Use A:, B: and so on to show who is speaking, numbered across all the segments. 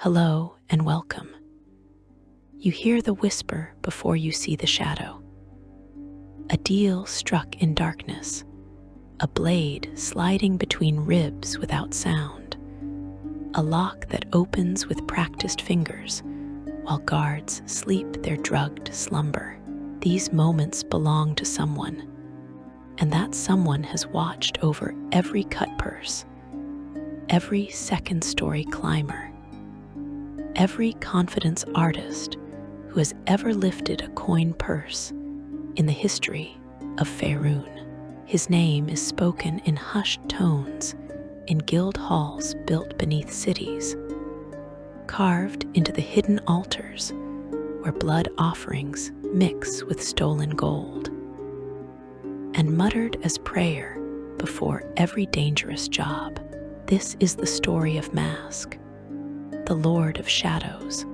A: Hello and welcome. You hear the whisper before you see the shadow. A deal struck in darkness, a blade sliding between ribs without sound, a lock that opens with practiced fingers while guards sleep their drugged slumber. These moments belong to someone, and that someone has watched over every cut purse, every second-story climber, every confidence artist who has ever lifted a coin purse in the history of Faerun. His name is spoken in hushed tones in guild halls built beneath cities, carved into the hidden altars where blood offerings mix with stolen gold, and muttered as prayer before every dangerous job. This is the story of Mask, the Lord of Shadows,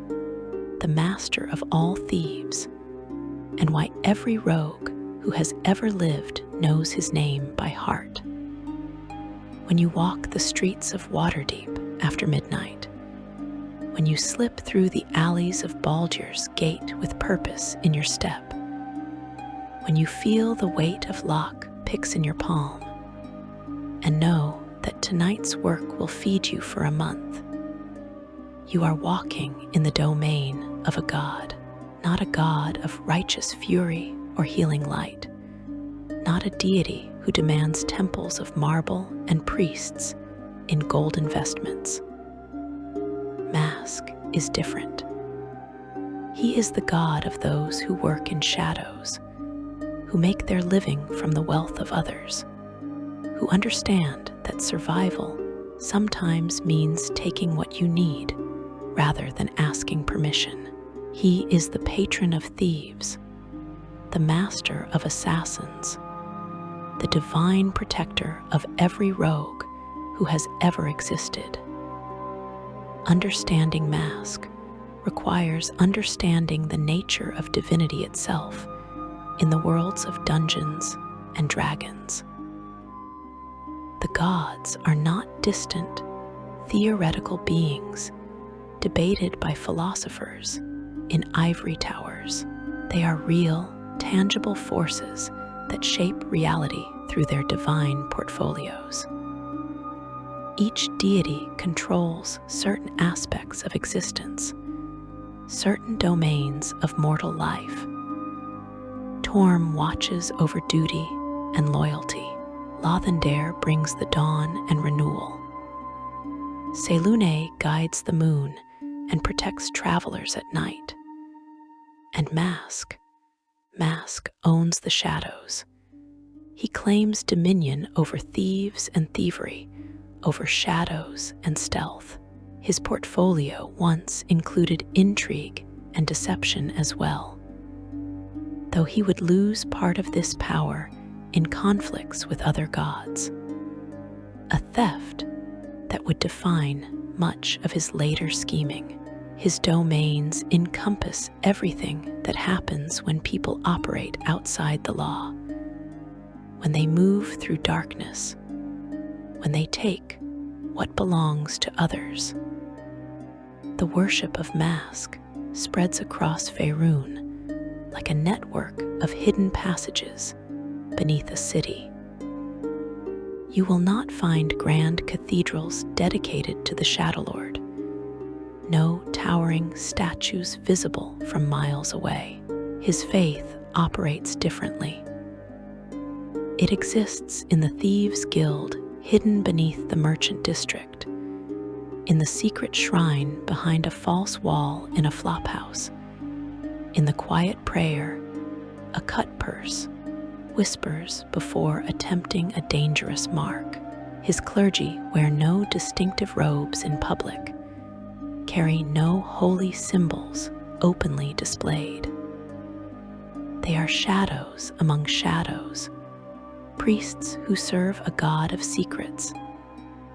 A: the master of all thieves, and why every rogue who has ever lived knows his name by heart. When you walk the streets of Waterdeep after midnight, when you slip through the alleys of Baldur's Gate with purpose in your step, when you feel the weight of lock picks in your palm, and know that tonight's work will feed you for a month, you are walking in the domain of a god, not a god of righteous fury or healing light, not a deity who demands temples of marble and priests in golden vestments. Mask is different. He is the god of those who work in shadows, who make their living from the wealth of others, who understand that survival sometimes means taking what you need rather than asking permission. He is the patron of thieves, the master of assassins, the divine protector of every rogue who has ever existed. Understanding Mask requires understanding the nature of divinity itself in the worlds of Dungeons and Dragons. The gods are not distant, theoretical beings debated by philosophers in ivory towers. They are real, tangible forces that shape reality through their divine portfolios. Each deity controls certain aspects of existence, certain domains of mortal life. Torm watches over duty and loyalty. Lathander brings the dawn and renewal. Selune guides the moon and protects travelers at night. And Mask owns the shadows. He claims dominion over thieves and thievery, over shadows and stealth. His portfolio once included intrigue and deception as well, though he would lose part of this power in conflicts with other gods, a theft that would define much of his later scheming. His domains encompass everything that happens when people operate outside the law, when they move through darkness, when they take what belongs to others. The worship of Mask spreads across Faerun like a network of hidden passages beneath a city. You will not find grand cathedrals dedicated to the Shadowlord, no towering statues visible from miles away. His faith operates differently. It exists in the Thieves' Guild hidden beneath the Merchant District, in the secret shrine behind a false wall in a flophouse, in the quiet prayer a cut purse whispers before attempting a dangerous mark. His clergy wear no distinctive robes in public, carry no holy symbols openly displayed. They are shadows among shadows, priests who serve a god of secrets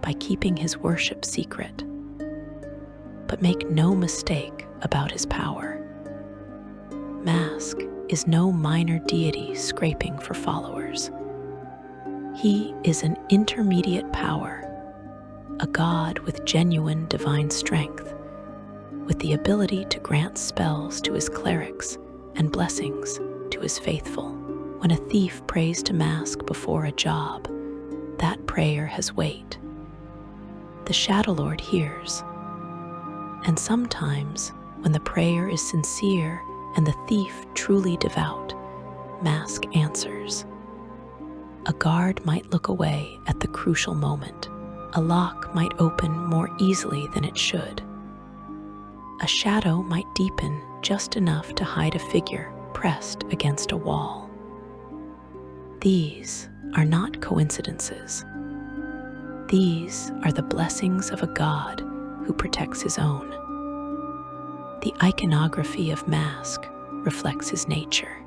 A: by keeping his worship secret. But make no mistake about his power. Mask is no minor deity scraping for followers. He is an intermediate power, a god with genuine divine strength, the ability to grant spells to his clerics and blessings to his faithful. When a thief prays to Mask before a job, that prayer has weight. The Shadow Lord hears. And sometimes, when the prayer is sincere and the thief truly devout, Mask answers. A guard might look away at the crucial moment. A lock might open more easily than it should. A shadow might deepen just enough to hide a figure pressed against a wall. These are not coincidences. These are the blessings of a God who protects his own. The iconography of Mask reflects his nature.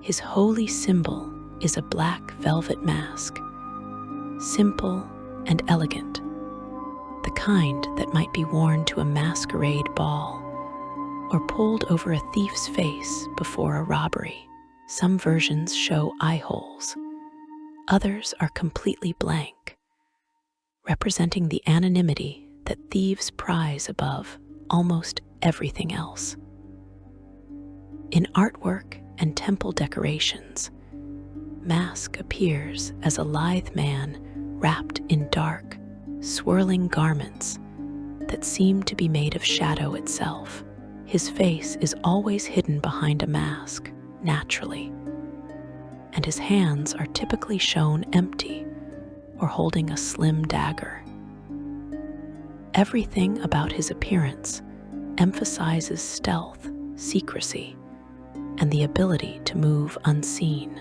A: His holy symbol is a black velvet mask, simple and elegant, the kind that might be worn to a masquerade ball or pulled over a thief's face before a robbery. Some versions show eye holes. Others are completely blank, representing the anonymity that thieves prize above almost everything else. In artwork and temple decorations, Mask appears as a lithe man wrapped in dark, swirling garments that seem to be made of shadow itself. His face is always hidden behind a mask, naturally, and his hands are typically shown empty or holding a slim dagger. Everything about his appearance emphasizes stealth, secrecy, and the ability to move unseen.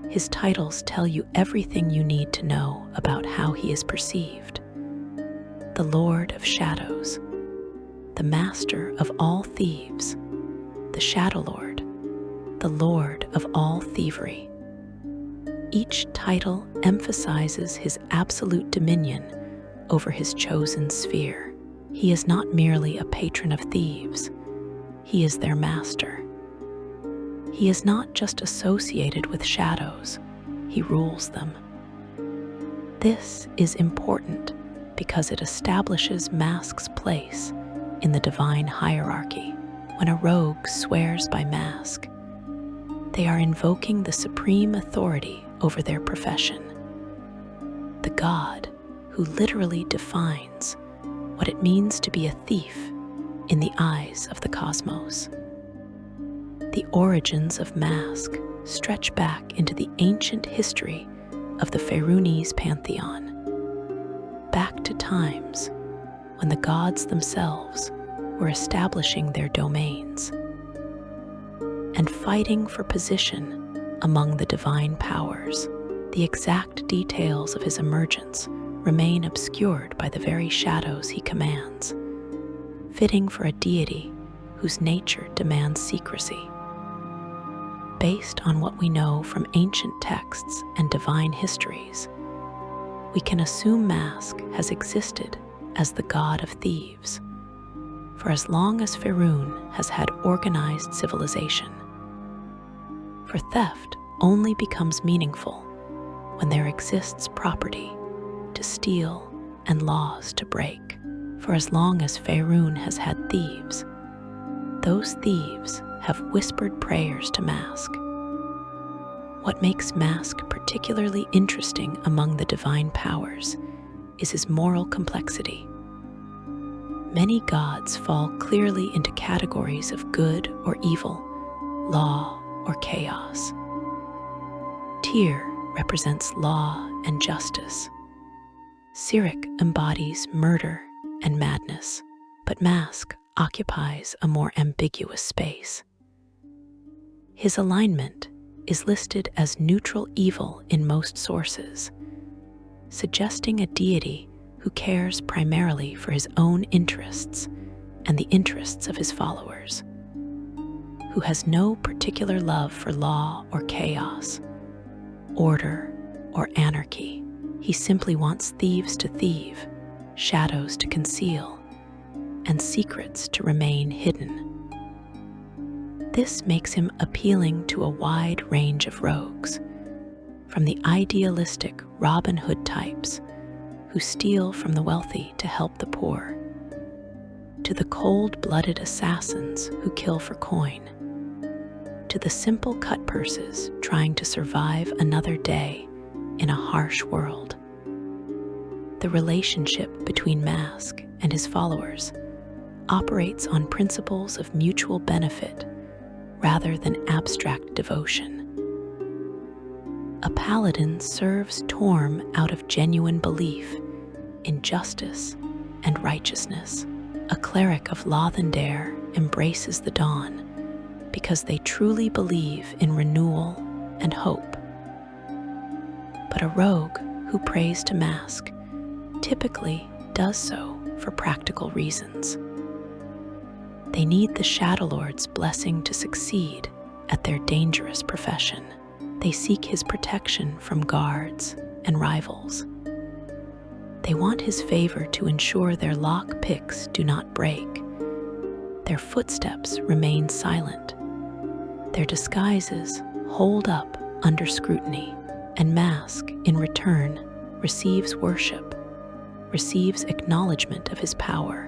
A: His titles tell you everything you need to know about how he is perceived. The Lord of Shadows, the Master of all Thieves, the Shadow Lord, the Lord of all Thievery. Each title emphasizes his absolute dominion over his chosen sphere. He is not merely a patron of thieves, he is their master. He is not just associated with shadows, he rules them. This is important because it establishes Mask's place in the divine hierarchy. When a rogue swears by Mask, they are invoking the supreme authority over their profession. The God who literally defines what it means to be a thief in the eyes of the cosmos. The origins of Mask stretch back into the ancient history of the Faerunese pantheon, back to times when the gods themselves were establishing their domains and fighting for position among the divine powers. The exact details of his emergence remain obscured by the very shadows he commands, fitting for a deity whose nature demands secrecy. Based on what we know from ancient texts and divine histories, we can assume Mask has existed as the god of thieves for as long as Faerun has had organized civilization. For theft only becomes meaningful when there exists property to steal and laws to break. For as long as Faerun has had thieves, those thieves have whispered prayers to Mask. What makes Mask particularly interesting among the divine powers is his moral complexity. Many gods fall clearly into categories of good or evil, law or chaos. Tyr represents law and justice. Sirik embodies murder and madness, but Mask occupies a more ambiguous space. His alignment is listed as neutral evil in most sources, suggesting a deity who cares primarily for his own interests and the interests of his followers, who has no particular love for law or chaos, order or anarchy. He simply wants thieves to thieve, shadows to conceal, and secrets to remain hidden. This makes him appealing to a wide range of rogues, from the idealistic Robin Hood types who steal from the wealthy to help the poor, to the cold-blooded assassins who kill for coin, to the simple cut purses trying to survive another day in a harsh world. The relationship between Mask and his followers operates on principles of mutual benefit rather than abstract devotion. A paladin serves Torm out of genuine belief in justice and righteousness. A cleric of Lothendare embraces the dawn because they truly believe in renewal and hope. But a rogue who prays to Mask typically does so for practical reasons. They need the Shadowlord's blessing to succeed at their dangerous profession. They seek his protection from guards and rivals. They want his favor to ensure their lock picks do not break, their footsteps remain silent, their disguises hold up under scrutiny, and Mask, in return, receives worship, receives acknowledgement of his power,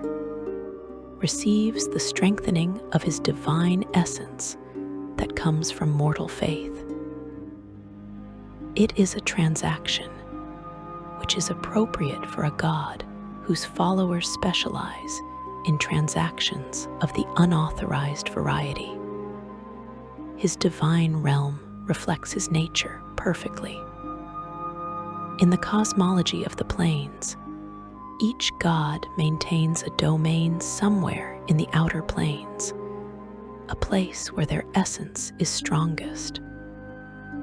A: receives the strengthening of his divine essence that comes from mortal faith. It is a transaction which is appropriate for a god whose followers specialize in transactions of the unauthorized variety. His divine realm reflects his nature perfectly. In the cosmology of the planes, each god maintains a domain somewhere in the outer planes, a place where their essence is strongest,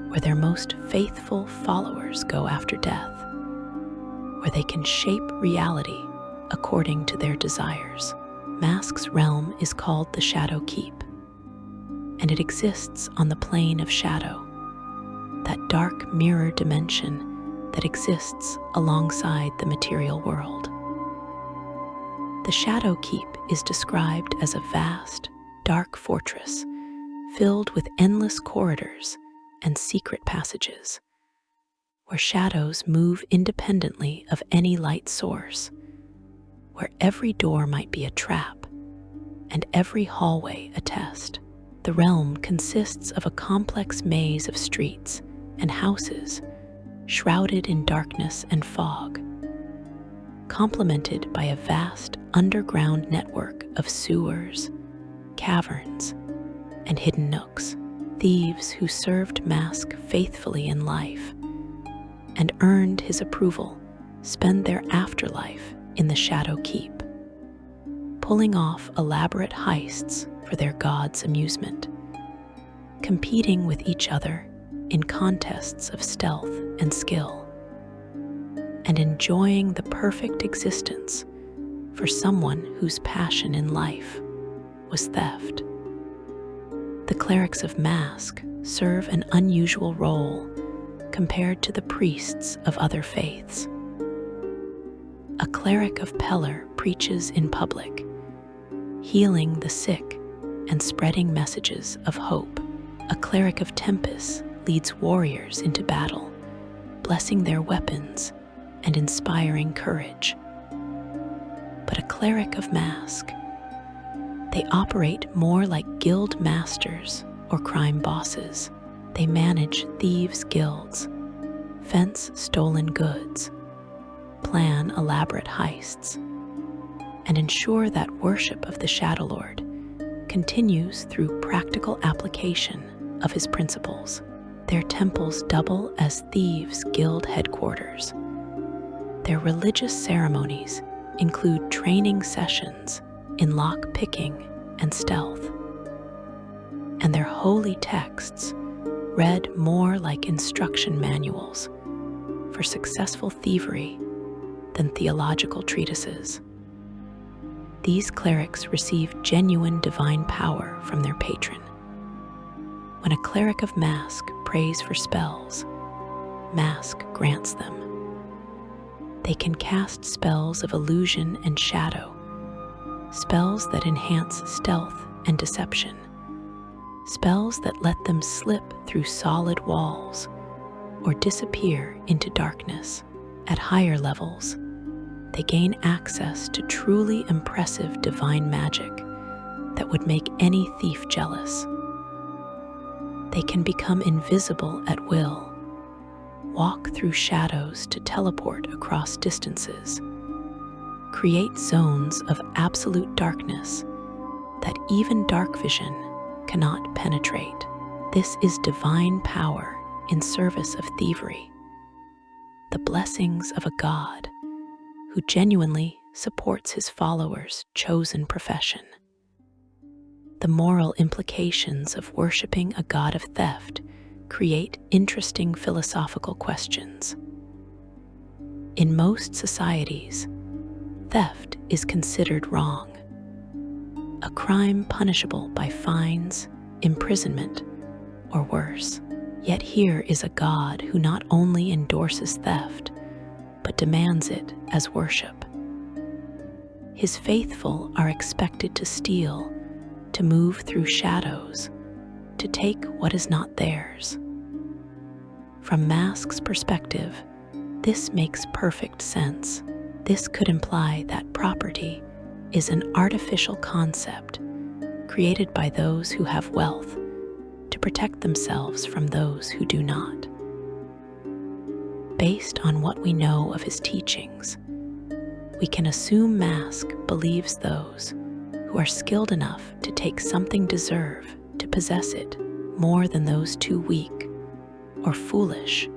A: where their most faithful followers go after death, where they can shape reality according to their desires. Mask's realm is called the Shadow Keep, and it exists on the plane of shadow, that dark mirror dimension that exists alongside the material world. The Shadow Keep is described as a vast, dark fortress filled with endless corridors and secret passages, where shadows move independently of any light source, where every door might be a trap and every hallway a test. The realm consists of a complex maze of streets and houses shrouded in darkness and fog, complemented by a vast underground network of sewers, caverns, and hidden nooks. Thieves who served Mask faithfully in life and earned his approval spend their afterlife in the Shadow Keep, pulling off elaborate heists for their god's amusement, competing with each other in contests of stealth and skill, and enjoying the perfect existence for someone whose passion in life was theft. The clerics of Mask serve an unusual role compared to the priests of other faiths. A cleric of Pellar preaches in public, healing the sick and spreading messages of hope. A cleric of Tempest leads warriors into battle, blessing their weapons and inspiring courage. But a cleric of Mask, they operate more like guild masters or crime bosses. They manage thieves' guilds, fence stolen goods, plan elaborate heists, and ensure that worship of the Shadowlord continues through practical application of his principles. Their temples double as thieves' guild headquarters. Their religious ceremonies include training sessions in lock-picking and stealth, and their holy texts read more like instruction manuals for successful thievery than theological treatises. These clerics receive genuine divine power from their patron. When a cleric of Mask prays for spells, Mask grants them. They can cast spells of illusion and shadow, spells that enhance stealth and deception, spells that let them slip through solid walls or disappear into darkness. At higher levels, they gain access to truly impressive divine magic that would make any thief jealous. They can become invisible at will, walk through shadows to teleport across distances, create zones of absolute darkness that even dark vision cannot penetrate. This is divine power in service of thievery, the blessings of a God who genuinely supports his followers' chosen profession. The moral implications of worshiping a god of theft create interesting philosophical questions. In most societies, theft is considered wrong, a crime punishable by fines, imprisonment, or worse. Yet here is a God who not only endorses theft, but demands it as worship. His faithful are expected to steal, to move through shadows, to take what is not theirs. From Mask's perspective, this makes perfect sense. This could imply that property is an artificial concept created by those who have wealth to protect themselves from those who do not. Based on what we know of his teachings, we can assume Mask believes those who are skilled enough to take something deserve to possess it more than those too weak or foolish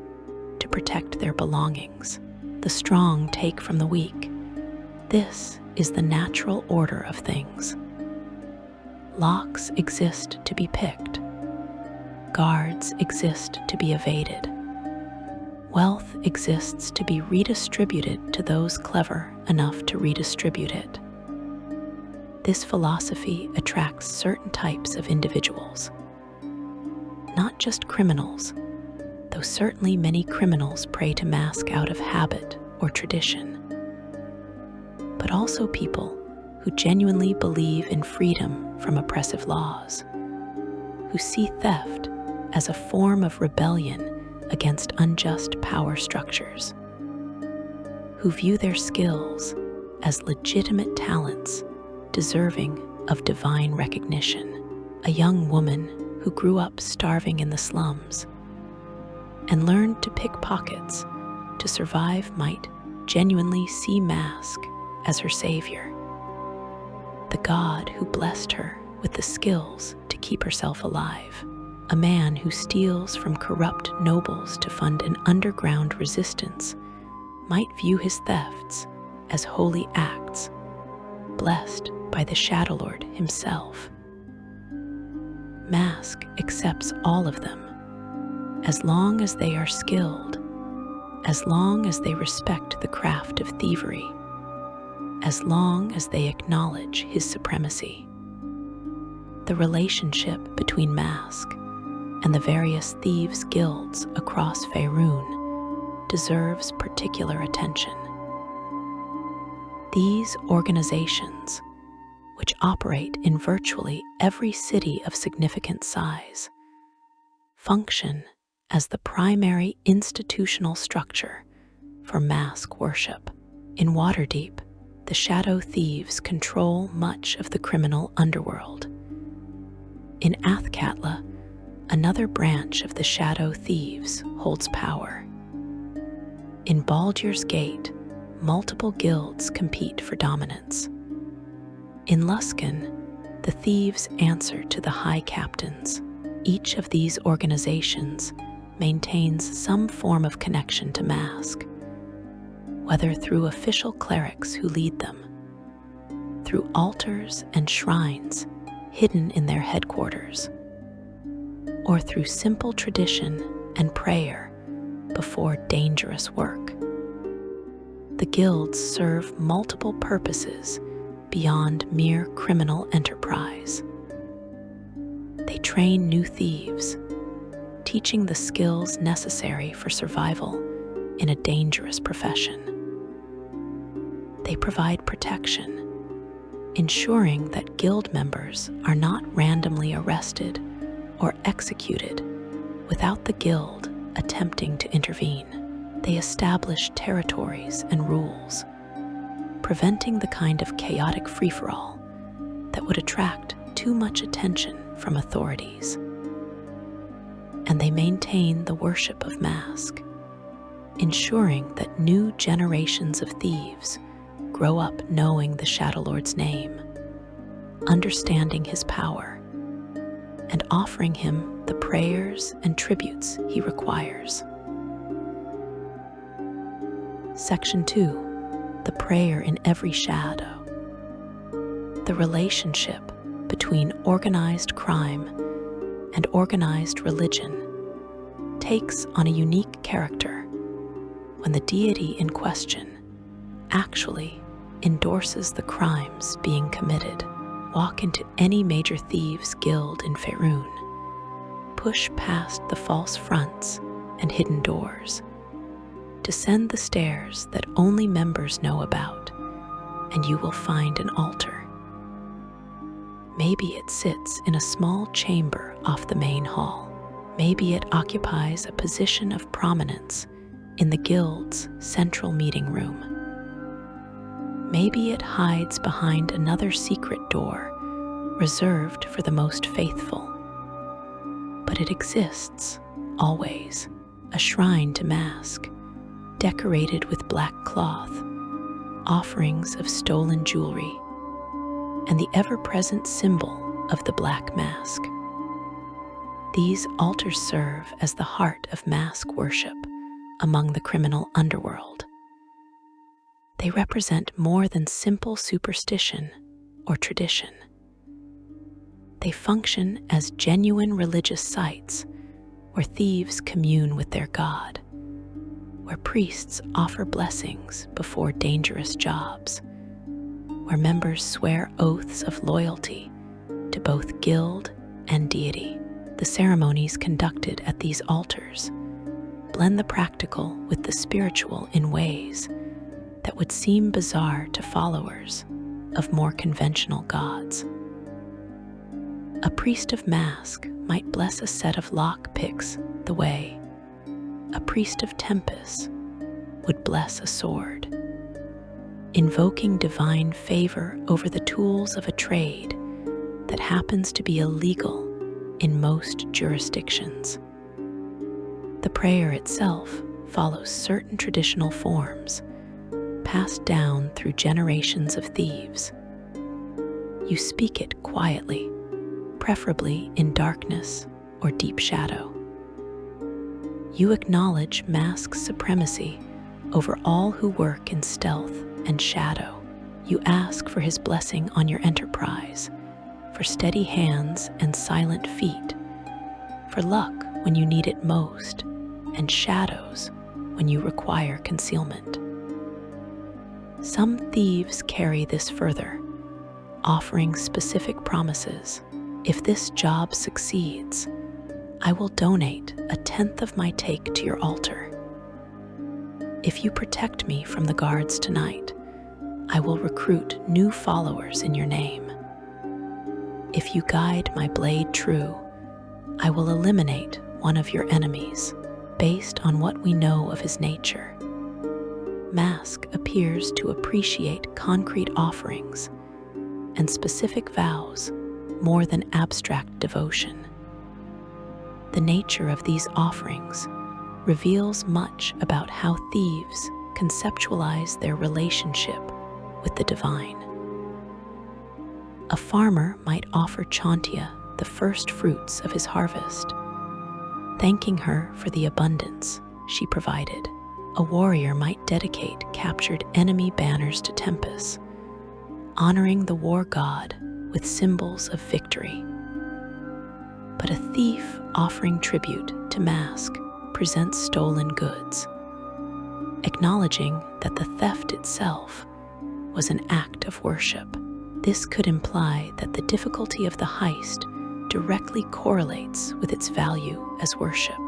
A: to protect their belongings. The strong take from the weak. This is the natural order of things. Locks exist to be picked. Guards exist to be evaded. Wealth exists to be redistributed to those clever enough to redistribute it. This philosophy attracts certain types of individuals, not just criminals, though certainly many criminals pray to Mask out of habit or tradition, but also people who genuinely believe in freedom from oppressive laws, who see theft as a form of rebellion against unjust power structures, who view their skills as legitimate talents deserving of divine recognition. A young woman who grew up starving in the slums and learned to pick pockets to survive might genuinely see Mask as her savior, the God who blessed her with the skills to keep herself alive. A man who steals from corrupt nobles to fund an underground resistance might view his thefts as holy acts, blessed by the Shadow Lord himself. Mask accepts all of them, as long as they are skilled, as long as they respect the craft of thievery, as long as they acknowledge his supremacy. The relationship between Mask and the various thieves' guilds across Faerun deserves particular attention. These organizations, which operate in virtually every city of significant size, function as the primary institutional structure for Mask worship. In Waterdeep, the Shadow Thieves control much of the criminal underworld. In Athkatla, another branch of the Shadow Thieves holds power. In Baldur's Gate, multiple guilds compete for dominance. In Luskan, the thieves answer to the High Captains. Each of these organizations maintains some form of connection to Mask, whether through official clerics who lead them, through altars and shrines hidden in their headquarters, or through simple tradition and prayer before dangerous work. The guilds serve multiple purposes beyond mere criminal enterprise. They train new thieves, teaching the skills necessary for survival in a dangerous profession. They provide protection, ensuring that guild members are not randomly arrested or executed without the guild attempting to intervene. They establish territories and rules, preventing the kind of chaotic free-for-all that would attract too much attention from authorities. And they maintain the worship of Mask, ensuring that new generations of thieves grow up knowing the Shadow Lord's name, understanding his power, and offering him the prayers and tributes he requires. Section 2. The prayer in every shadow. The relationship between organized crime and organized religion takes on a unique character when the deity in question actually endorses the crimes being committed. Walk into any major thieves' guild in Faerun. Push past the false fronts and hidden doors. Descend the stairs that only members know about, and you will find an altar. Maybe it sits in a small chamber off the main hall. Maybe it occupies a position of prominence in the guild's central meeting room. Maybe it hides behind another secret door reserved for the most faithful. But it exists, always, a shrine to Mask, decorated with black cloth, offerings of stolen jewelry, and the ever-present symbol of the Black Mask. These altars serve as the heart of Mask worship among the criminal underworld. They represent more than simple superstition or tradition. They function as genuine religious sites where thieves commune with their God, where priests offer blessings before dangerous jobs, where members swear oaths of loyalty to both guild and deity. The ceremonies conducted at these altars blend the practical with the spiritual in ways that would seem bizarre to followers of more conventional gods. A priest of Mask might bless a set of lock picks the way a priest of Tempest would bless a sword, invoking divine favor over the tools of a trade that happens to be illegal in most jurisdictions. The prayer itself follows certain traditional forms passed down through generations of thieves. You speak it quietly, preferably in darkness or deep shadow. You acknowledge Mask's supremacy over all who work in stealth and shadow. You ask for his blessing on your enterprise, for steady hands and silent feet, for luck when you need it most, and shadows when you require concealment. Some thieves carry this further, offering specific promises. If this job succeeds, I will donate 1/10 of my take to your altar. If you protect me from the guards tonight, I will recruit new followers in your name. If you guide my blade true, I will eliminate one of your enemies based on what we know of his nature. Mask appears to appreciate concrete offerings and specific vows more than abstract devotion. The nature of these offerings reveals much about how thieves conceptualize their relationship with the divine. A farmer might offer Chantia the first fruits of his harvest, thanking her for the abundance she provided. A warrior might dedicate captured enemy banners to Tempest, honoring the war god with symbols of victory. But a thief offering tribute to Mask presents stolen goods, acknowledging that the theft itself was an act of worship. This could imply that the difficulty of the heist directly correlates with its value as worship.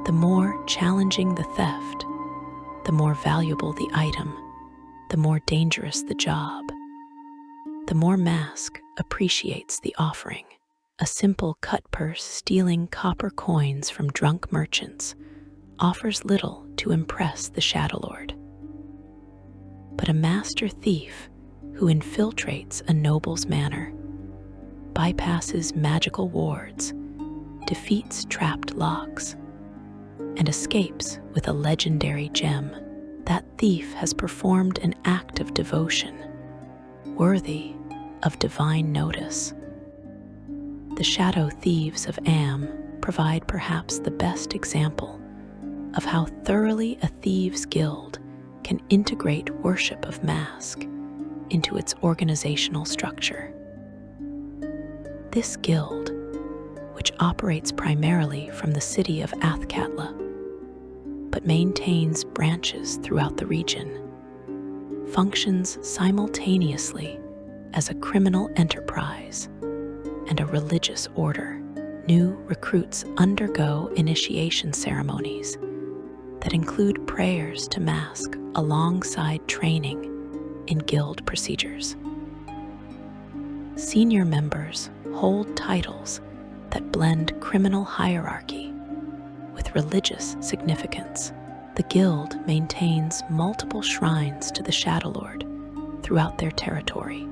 A: The more challenging the theft, the more valuable the item, the more dangerous the job, the more Mask appreciates the offering. A simple cut purse stealing copper coins from drunk merchants offers little to impress the Shadow Lord. but a master thief who infiltrates a noble's manor, bypasses magical wards, defeats trapped locks, and escapes with a legendary gem. That thief has performed an act of devotion worthy of divine notice. The shadow thieves of Am provide perhaps the best example of how thoroughly a thieves' guild can integrate worship of Mask into its organizational structure. This guild, which operates primarily from the city of Athkatla, but maintains branches throughout the region, functions simultaneously as a criminal enterprise and a religious order. New recruits undergo initiation ceremonies that include prayers to Mask alongside training in guild procedures. Senior members hold titles that blend criminal hierarchy with religious significance. The guild maintains multiple shrines to the Shadow Lord throughout their territory,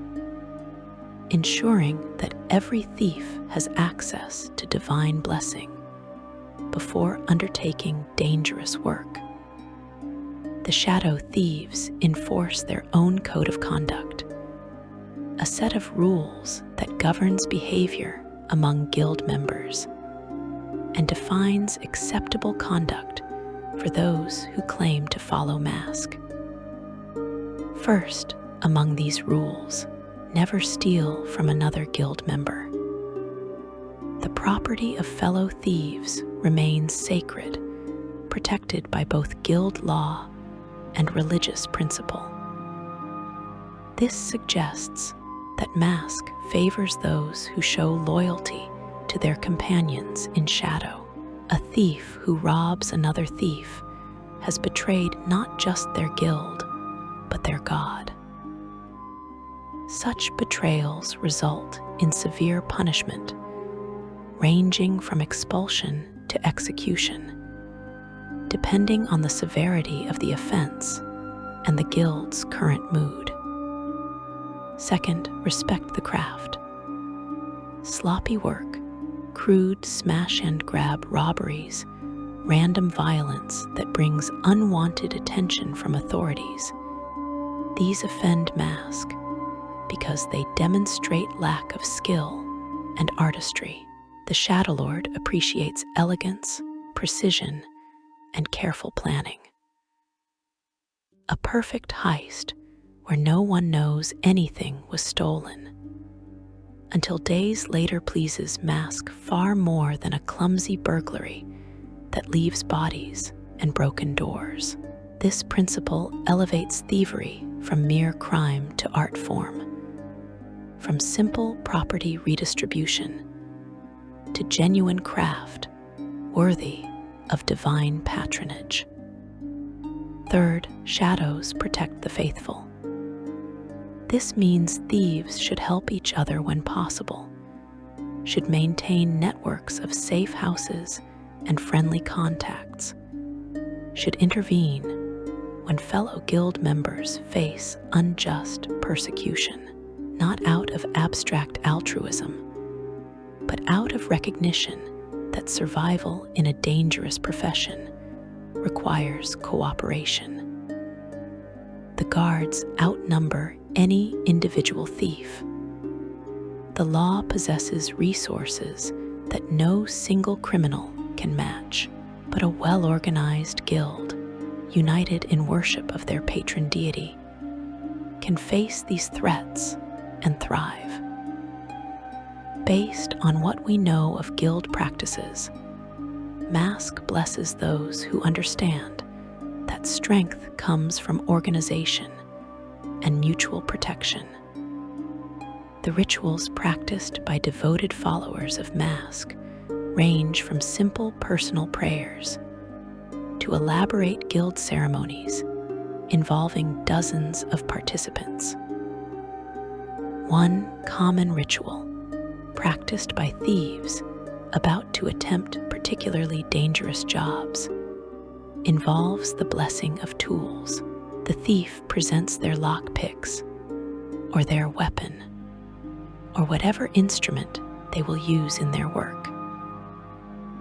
A: ensuring that every thief has access to divine blessing before undertaking dangerous work. The shadow thieves enforce their own code of conduct, a set of rules that governs behavior among guild members and defines acceptable conduct for those who claim to follow Mask. First, among these rules, never steal from another guild member. The property of fellow thieves remains sacred, protected by both guild law and religious principle. This suggests that Mask favors those who show loyalty to their companions in shadow. A thief who robs another thief has betrayed not just their guild, but their god. Such betrayals result in severe punishment, ranging from expulsion to execution, depending on the severity of the offense and the guild's current mood. Second, respect the craft. Sloppy work, crude smash-and-grab robberies, random violence that brings unwanted attention from authorities. These offend Mask because they demonstrate lack of skill and artistry. The Shadow Lord appreciates elegance, precision, and careful planning. A perfect heist where no one knows anything was stolen, until days later pleases Mask far more than a clumsy burglary that leaves bodies and broken doors. This principle elevates thievery from mere crime to art form, from simple property redistribution to genuine craft worthy of divine patronage. Third, shadows protect the faithful. This means thieves should help each other when possible, should maintain networks of safe houses and friendly contacts, should intervene when fellow guild members face unjust persecution, not out of abstract altruism, but out of recognition that survival in a dangerous profession requires cooperation. The guards outnumber any individual thief. The law possesses resources that no single criminal can match, but a well-organized guild, united in worship of their patron deity, can face these threats and thrive. Based on what we know of guild practices, Mask blesses those who understand that strength comes from organization and mutual protection. The rituals practiced by devoted followers of Mask range from simple personal prayers to elaborate guild ceremonies involving dozens of participants. One common ritual practiced by thieves about to attempt particularly dangerous jobs involves the blessing of tools. The thief presents their lockpicks, or their weapon, or whatever instrument they will use in their work.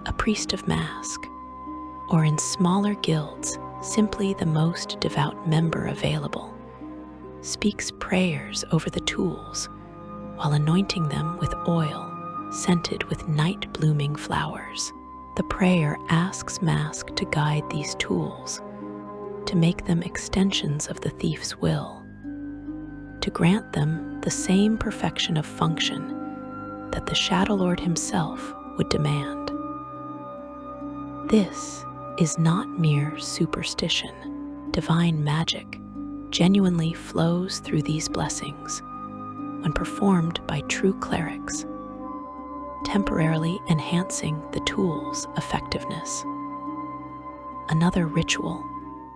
A: A priest of mask, or in smaller guilds, simply the most devout member available, speaks prayers over the tools while anointing them with oil scented with night-blooming flowers. The prayer asks Mask to guide these tools, to make them extensions of the thief's will, to grant them the same perfection of function that the Shadow Lord himself would demand. This is not mere superstition. Divine magic genuinely flows through these blessings when performed by true clerics, temporarily enhancing the tool's effectiveness. Another ritual,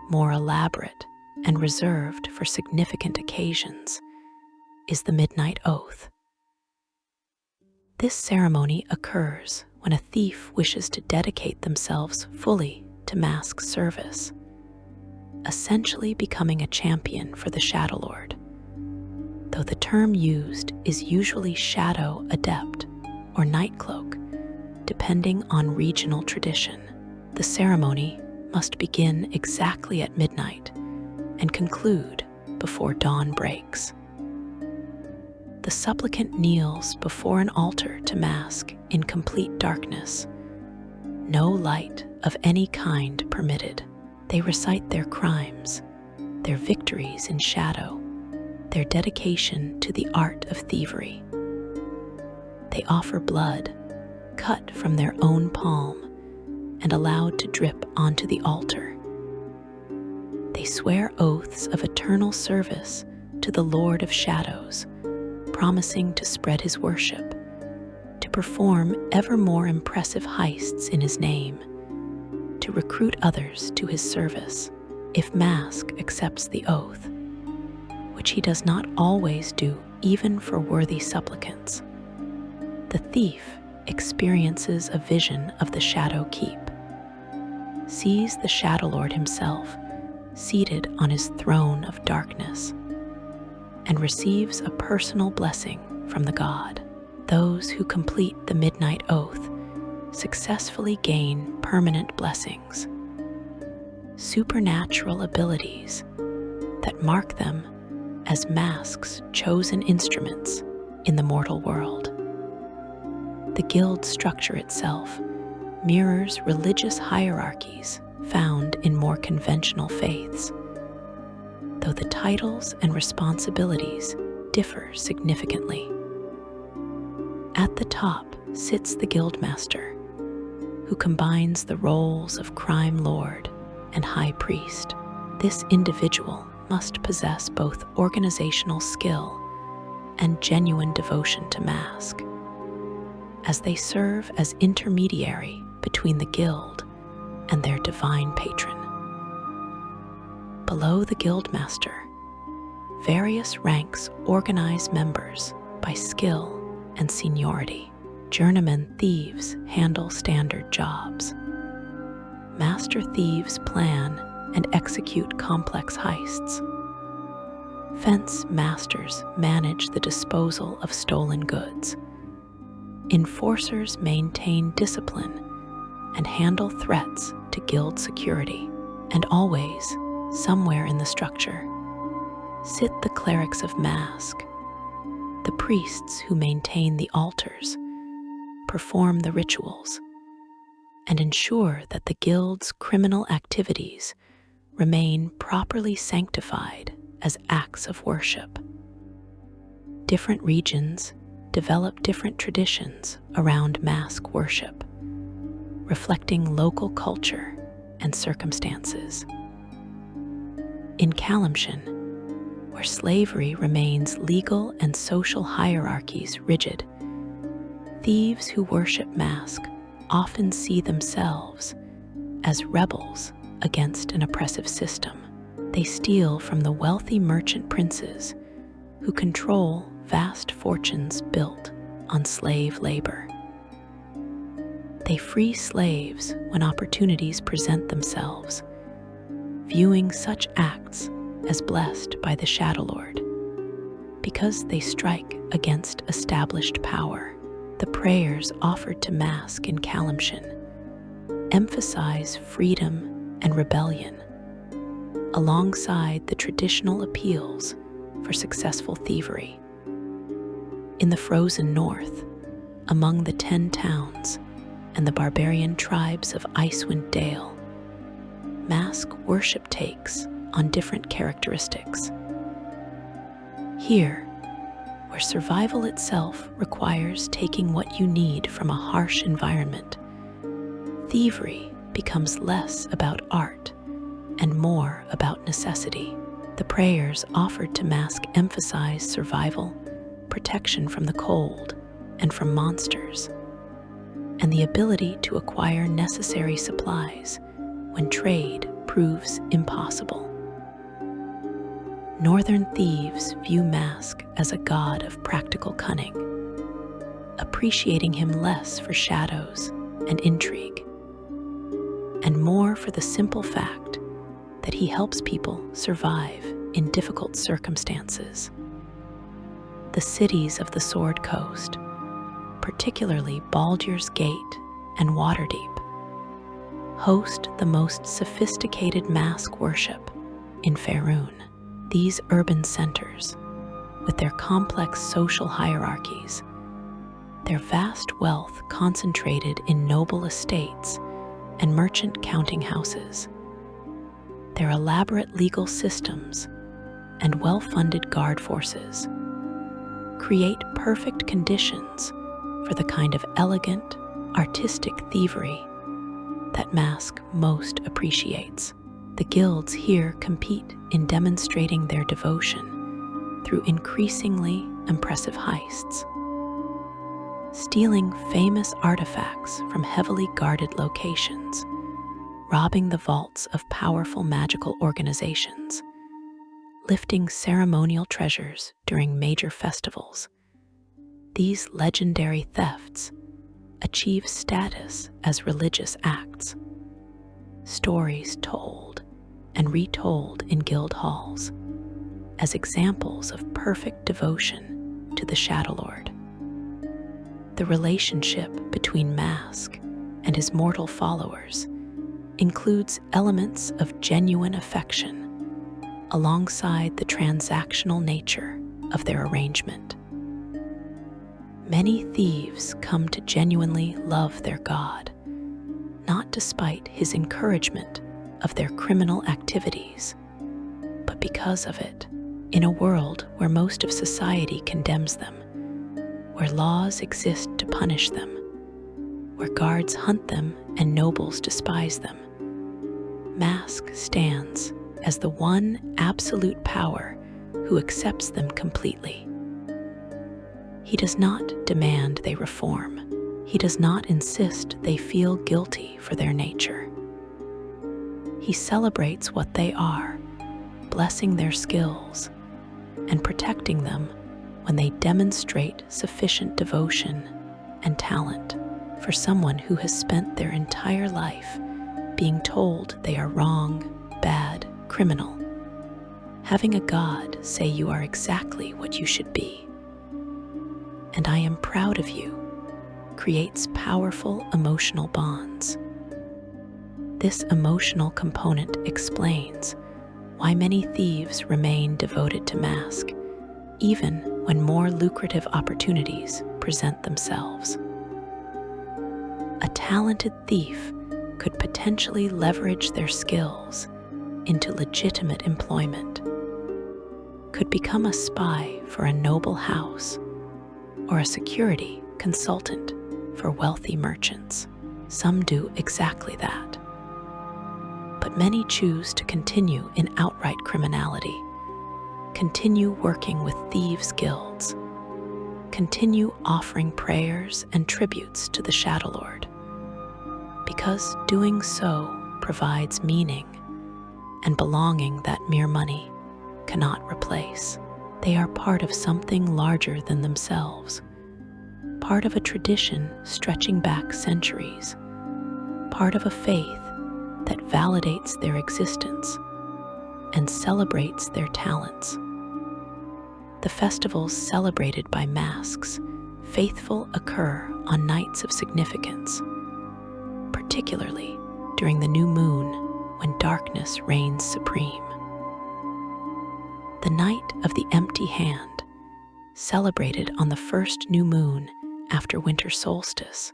A: more elaborate and reserved for significant occasions, is the Midnight Oath. This ceremony occurs when a thief wishes to dedicate themselves fully to Mask service, essentially becoming a champion for the Shadow Lord. Though the term used is usually Shadow Adept or Night Cloak, depending on regional tradition, the ceremony must begin exactly at midnight and conclude before dawn breaks. The supplicant kneels before an altar to Mask in complete darkness, no light of any kind permitted. They recite their crimes, their victories in shadow, their dedication to the art of thievery. They offer blood, cut from their own palm and allowed to drip onto the altar. They swear oaths of eternal service to the Lord of Shadows, promising to spread his worship, to perform ever more impressive heists in his name, to recruit others to his service. If Mask accepts the oath, which he does not always do even for worthy supplicants, the thief experiences a vision of the Shadow Keep, sees the Shadow Lord himself seated on his throne of darkness, and receives a personal blessing from the god. Those who complete the Midnight Oath successfully gain permanent blessings, supernatural abilities that mark them as Mask's chosen instruments in the mortal world. The guild structure itself mirrors religious hierarchies found in more conventional faiths, though the titles and responsibilities differ significantly. At the top sits the guildmaster, who combines the roles of crime lord and high priest. This individual must possess both organizational skill and genuine devotion to Mask, as they serve as intermediary between the guild and their divine patron. Below the guildmaster, various ranks organize members by skill and seniority. Journeyman thieves handle standard jobs. Master thieves plan and execute complex heists. Fence masters manage the disposal of stolen goods. Enforcers maintain discipline and handle threats to guild security. And always, somewhere in the structure, sit the clerics of Mask, the priests who maintain the altars, perform the rituals, and ensure that the guild's criminal activities remain properly sanctified as acts of worship. Different regions develop different traditions around Mask worship, reflecting local culture and circumstances. In Calamshan, where slavery remains legal and social hierarchies rigid, thieves who worship Mask often see themselves as rebels against an oppressive system. They steal from the wealthy merchant princes who control vast fortunes built on slave labor. They free slaves when opportunities present themselves, viewing such acts as blessed by the Shadow Lord because they strike against established power. The prayers offered to Mask in Kalimshan emphasize freedom and rebellion, alongside the traditional appeals for successful thievery. In the frozen north, among the 10 towns and the barbarian tribes of Icewind Dale, Mask worship takes on different characteristics. Here, where survival itself requires taking what you need from a harsh environment, thievery becomes less about art and more about necessity. The prayers offered to Mask emphasize survival, protection from the cold and from monsters, and the ability to acquire necessary supplies when trade proves impossible. Northern thieves view Mask as a god of practical cunning, appreciating him less for shadows and intrigue, and more for the simple fact that he helps people survive in difficult circumstances. The cities of the Sword Coast, particularly Baldur's Gate and Waterdeep, host the most sophisticated Mask worship in Faerun. These urban centers, with their complex social hierarchies, their vast wealth concentrated in noble estates and merchant counting houses, their elaborate legal systems and well-funded guard forces, create perfect conditions for the kind of elegant, artistic thievery that Mask most appreciates. The guilds here compete in demonstrating their devotion through increasingly impressive heists, stealing famous artifacts from heavily guarded locations, robbing the vaults of powerful magical organizations, lifting ceremonial treasures during major festivals. These legendary thefts achieve status as religious acts, stories told and retold in guild halls as examples of perfect devotion to the Shadow Lord. The relationship between Mask and his mortal followers includes elements of genuine affection alongside the transactional nature of their arrangement. Many thieves come to genuinely love their god, not despite his encouragement of their criminal activities, but because of it. In a world where most of society condemns them, where laws exist to punish them, where guards hunt them and nobles despise them, Mask stands as the one absolute power who accepts them completely. He does not demand they reform. He does not insist they feel guilty for their nature. He celebrates what they are, blessing their skills and protecting them when they demonstrate sufficient devotion and talent. For someone who has spent their entire life being told they are wrong, bad, criminal, having a god say you are exactly what you should be, and I am proud of you, creates powerful emotional bonds. This emotional component explains why many thieves remain devoted to Mask, even when more lucrative opportunities present themselves. A talented thief could potentially leverage their skills into legitimate employment, could become a spy for a noble house or a security consultant for wealthy merchants. Some do exactly that. But many choose to continue in outright criminality, continue working with thieves' guilds, continue offering prayers and tributes to the Shadow Lord, because doing so provides meaning and belonging that mere money cannot replace. They are part of something larger than themselves, part of a tradition stretching back centuries, part of a faith that validates their existence and celebrates their talents. The festivals celebrated by masks faithful occur on nights of significance, particularly during the new moon when darkness reigns supreme. The Night of the Empty Hand, celebrated on the first new moon after winter solstice,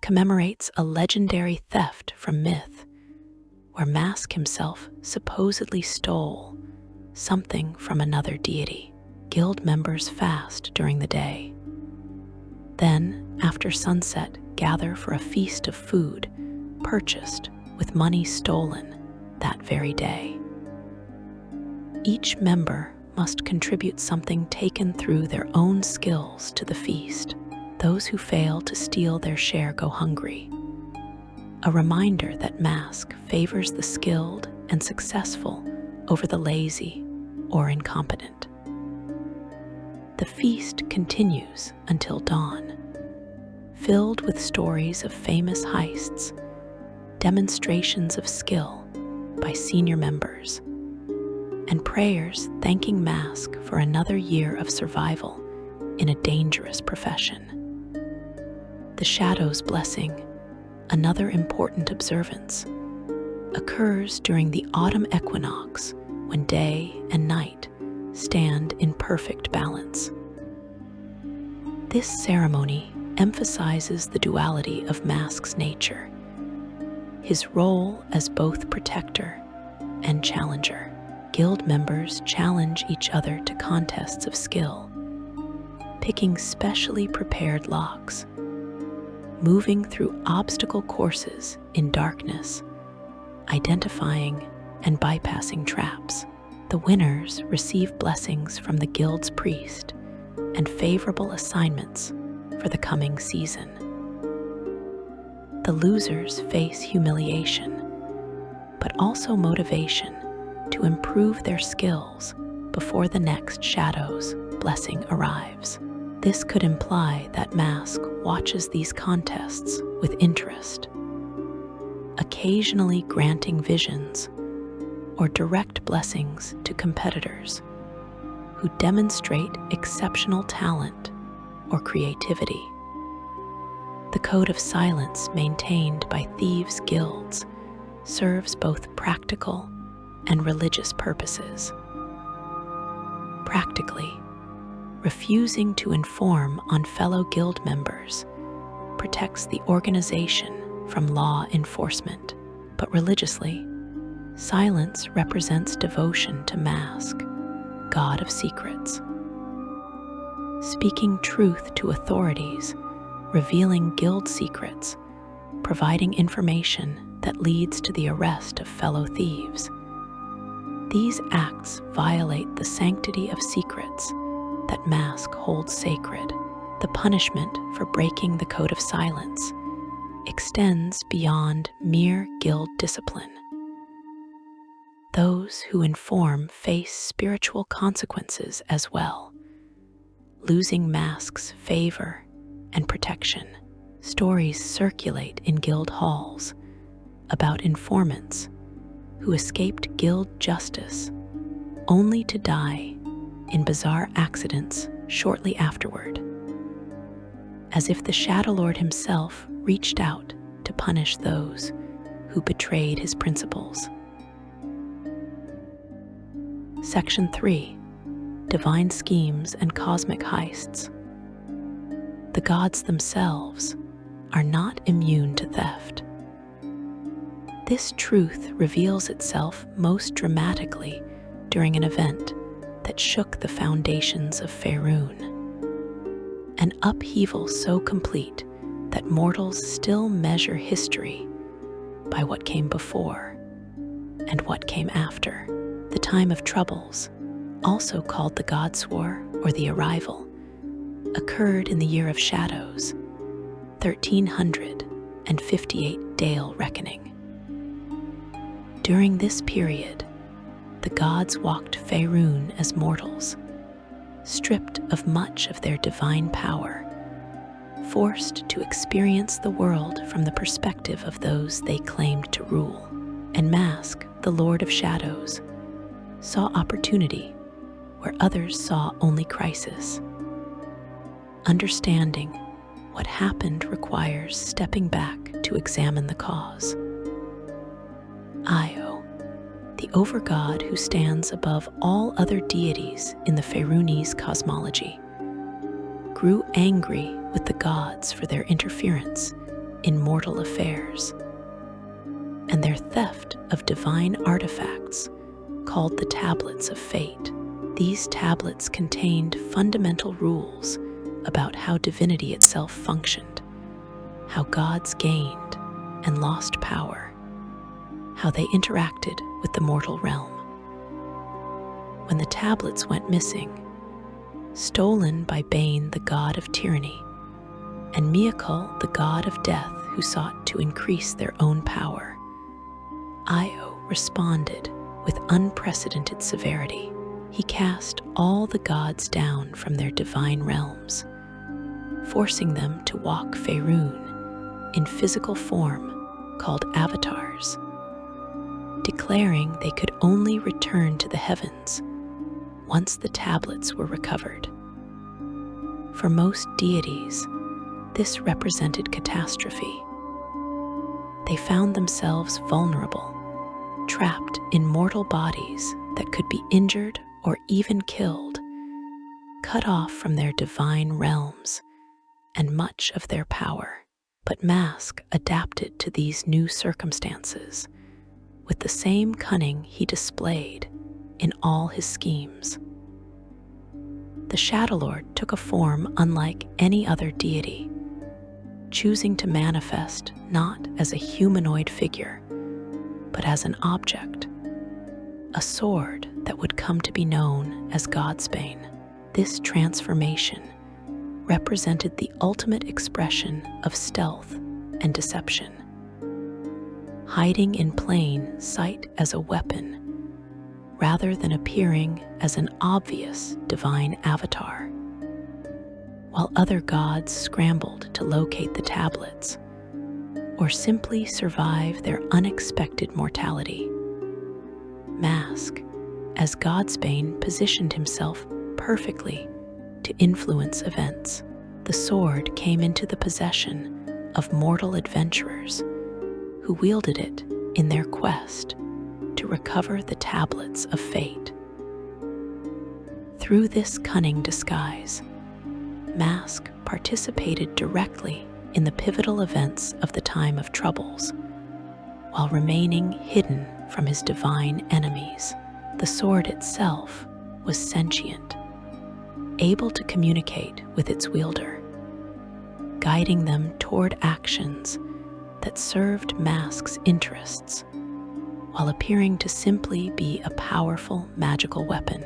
A: commemorates a legendary theft from myth where Mask himself supposedly stole something from another deity. Guild members fast during the day. Then, after sunset, gather for a feast of food purchased with money stolen that very day. Each member must contribute something taken through their own skills to the feast. Those who fail to steal their share go hungry. A reminder that Mask favors the skilled and successful over the lazy or incompetent. The feast continues until dawn, filled with stories of famous heists, demonstrations of skill by senior members, and prayers thanking Mask for another year of survival in a dangerous profession. The Shadow's Blessing, another important observance, occurs during the autumn equinox when day and night stand in perfect balance. This ceremony emphasizes the duality of Mask's nature, his role as both protector and challenger. Guild members challenge each other to contests of skill, picking specially prepared locks, moving through obstacle courses in darkness, identifying and bypassing traps. The winners receive blessings from the guild's priest and favorable assignments for the coming season. The losers face humiliation, but also motivation to improve their skills before the next Shadow's Blessing arrives. This could imply that Mask watches these contests with interest, occasionally granting visions or direct blessings to competitors who demonstrate exceptional talent or creativity. The code of silence maintained by Thieves guilds serves both practical and religious purposes. Practically, refusing to inform on fellow guild members protects the organization from law enforcement, but religiously, silence represents devotion to Mask, God of secrets. Speaking truth to authorities, revealing guild secrets, providing information that leads to the arrest of fellow thieves. These acts violate the sanctity of secrets that Mask holds sacred. The punishment for breaking the code of silence extends beyond mere guild discipline. Those who inform face spiritual consequences as well, losing Mask's favor and protection. Stories circulate in guild halls about informants who escaped guild justice only to die in bizarre accidents shortly afterward, as if the Shadow Lord himself reached out to punish those who betrayed his principles. Section 3. Divine Schemes and Cosmic Heists. The gods themselves are not immune to theft. This truth reveals itself most dramatically during an event that shook the foundations of Faerun. An upheaval so complete that mortals still measure history by what came before and what came after. The time of troubles, also called the God's War or the Arrival, occurred in the Year of Shadows, 1358 Dale Reckoning. During this period, the gods walked Faerun as mortals, stripped of much of their divine power, forced to experience the world from the perspective of those they claimed to rule. And Mask, the Lord of Shadows, saw opportunity where others saw only crisis. Understanding what happened requires stepping back to examine the cause. Io, the overgod who stands above all other deities in the Faerunese cosmology, grew angry with the gods for their interference in mortal affairs and their theft of divine artifacts called the Tablets of Fate. These tablets contained fundamental rules about how divinity itself functioned, how gods gained and lost power, how they interacted with the mortal realm. When the tablets went missing, stolen by Bane, the god of tyranny, and Miakul, the god of death who sought to increase their own power, Io responded with unprecedented severity. He cast all the gods down from their divine realms, forcing them to walk Faerun in physical form called avatars, declaring they could only return to the heavens once the tablets were recovered. For most deities, this represented catastrophe. They found themselves vulnerable, trapped in mortal bodies that could be injured or even killed, cut off from their divine realms and much of their power. But Mask adapted to these new circumstances with the same cunning he displayed in all his schemes. The Shadow Lord took a form unlike any other deity, choosing to manifest not as a humanoid figure, but as an object, a sword that would come to be known as Godsbane. This transformation represented the ultimate expression of stealth and deception, hiding in plain sight as a weapon rather than appearing as an obvious divine avatar. While other gods scrambled to locate the tablets or simply survive their unexpected mortality, Mask, as Godsbane, positioned himself perfectly to influence events. The sword came into the possession of mortal adventurers who wielded it in their quest to recover the Tablets of Fate. Through this cunning disguise, Mask participated directly in the pivotal events of the Time of Troubles, while remaining hidden from his divine enemies. The sword itself was sentient, able to communicate with its wielder, guiding them toward actions that served Mask's interests, while appearing to simply be a powerful magical weapon.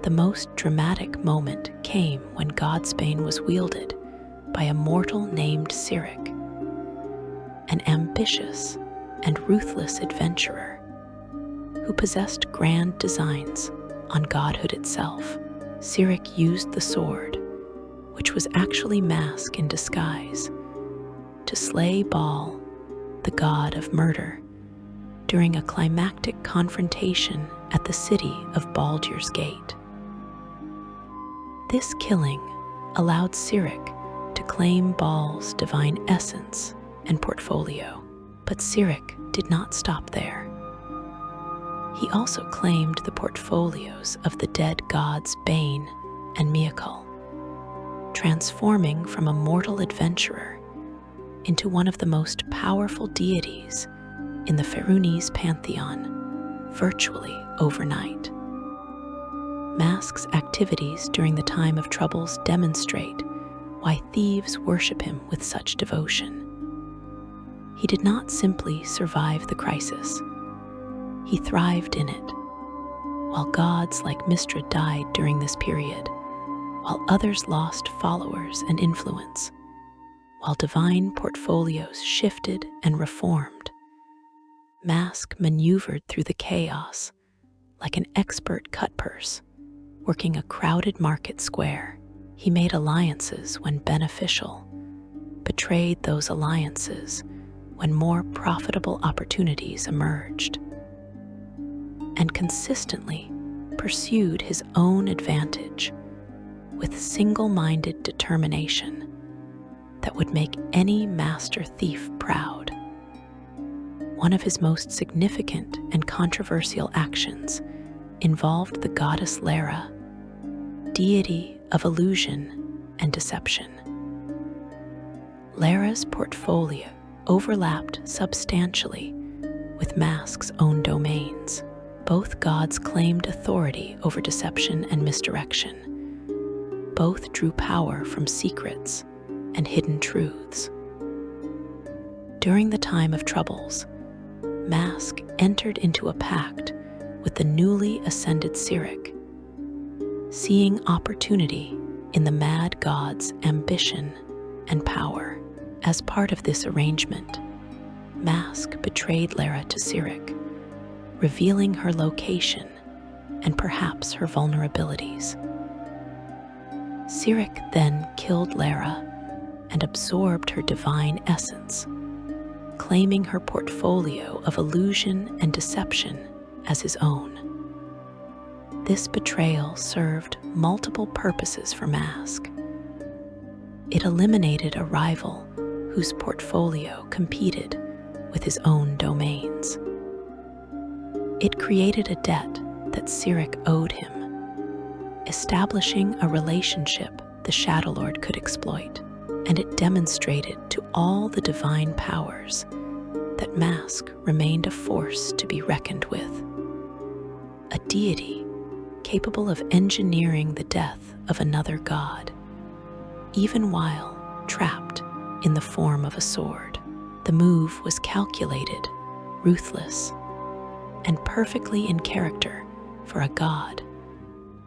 A: The most dramatic moment came when Godsbane was wielded by a mortal named Cyric, an ambitious and ruthless adventurer who possessed grand designs on godhood itself. Cyric used the sword, which was actually Mask in disguise, to slay Baal, the god of murder, during a climactic confrontation at the city of Baldur's Gate. This killing allowed Cyric to claim Baal's divine essence and portfolio, but Cyric did not stop there. He also claimed the portfolios of the dead gods Bane and Miakul, transforming from a mortal adventurer into one of the most powerful deities in the Faerunese pantheon virtually overnight. Mask's activities during the Time of Troubles demonstrate why thieves worship him with such devotion. He did not simply survive the crisis. He thrived in it. While gods like Mystra died during this period, while others lost followers and influence, while divine portfolios shifted and reformed, Mask maneuvered through the chaos like an expert cutpurse, working a crowded market square. He made alliances when beneficial, betrayed those alliances when more profitable opportunities emerged. and consistently pursued his own advantage with single-minded determination that would make any master thief proud. One of his most significant and controversial actions involved the goddess Lara, deity of illusion and deception. Lara's portfolio overlapped substantially with Mask's own domains. Both gods claimed authority over deception and misdirection. Both drew power from secrets and hidden truths. During the time of troubles, Mask entered into a pact with the newly ascended Cyric, seeing opportunity in the mad god's ambition and power. As part of this arrangement, Mask betrayed Lara to Cyric, revealing her location and perhaps her vulnerabilities. Cyric then killed Lara and absorbed her divine essence, claiming her portfolio of illusion and deception as his own. This betrayal served multiple purposes for Mask. It eliminated a rival whose portfolio competed with his own domains. It created a debt that Cyric owed him, establishing a relationship the Shadow Lord could exploit, and it demonstrated to all the divine powers that Mask remained a force to be reckoned with, a deity capable of engineering the death of another god, even while trapped in the form of a sword. The move was calculated, ruthless, and perfectly in character for a god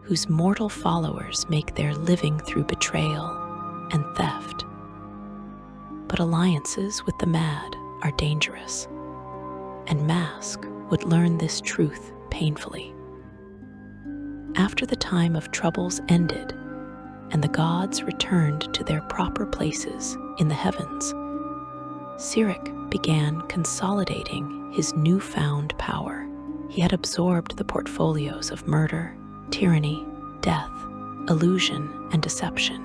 A: whose mortal followers make their living through betrayal and theft. But alliances with the mad are dangerous, and Mask would learn this truth painfully. After the time of troubles ended and the gods returned to their proper places in the heavens, Cyric began consolidating his newfound power. He had absorbed the portfolios of murder, tyranny, death, illusion, and deception,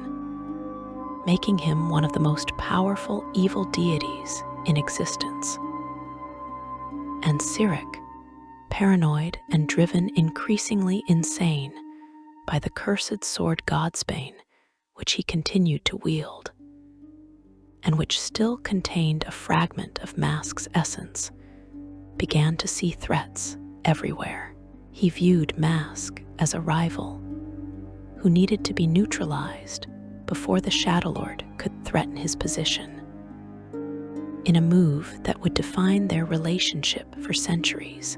A: making him one of the most powerful evil deities in existence. And Cyric, paranoid and driven increasingly insane by the cursed sword Godsbane, which he continued to wield, and which still contained a fragment of Mask's essence, began to see threats everywhere. He viewed Mask as a rival who needed to be neutralized before the Shadow Lord could threaten his position. In a move that would define their relationship for centuries,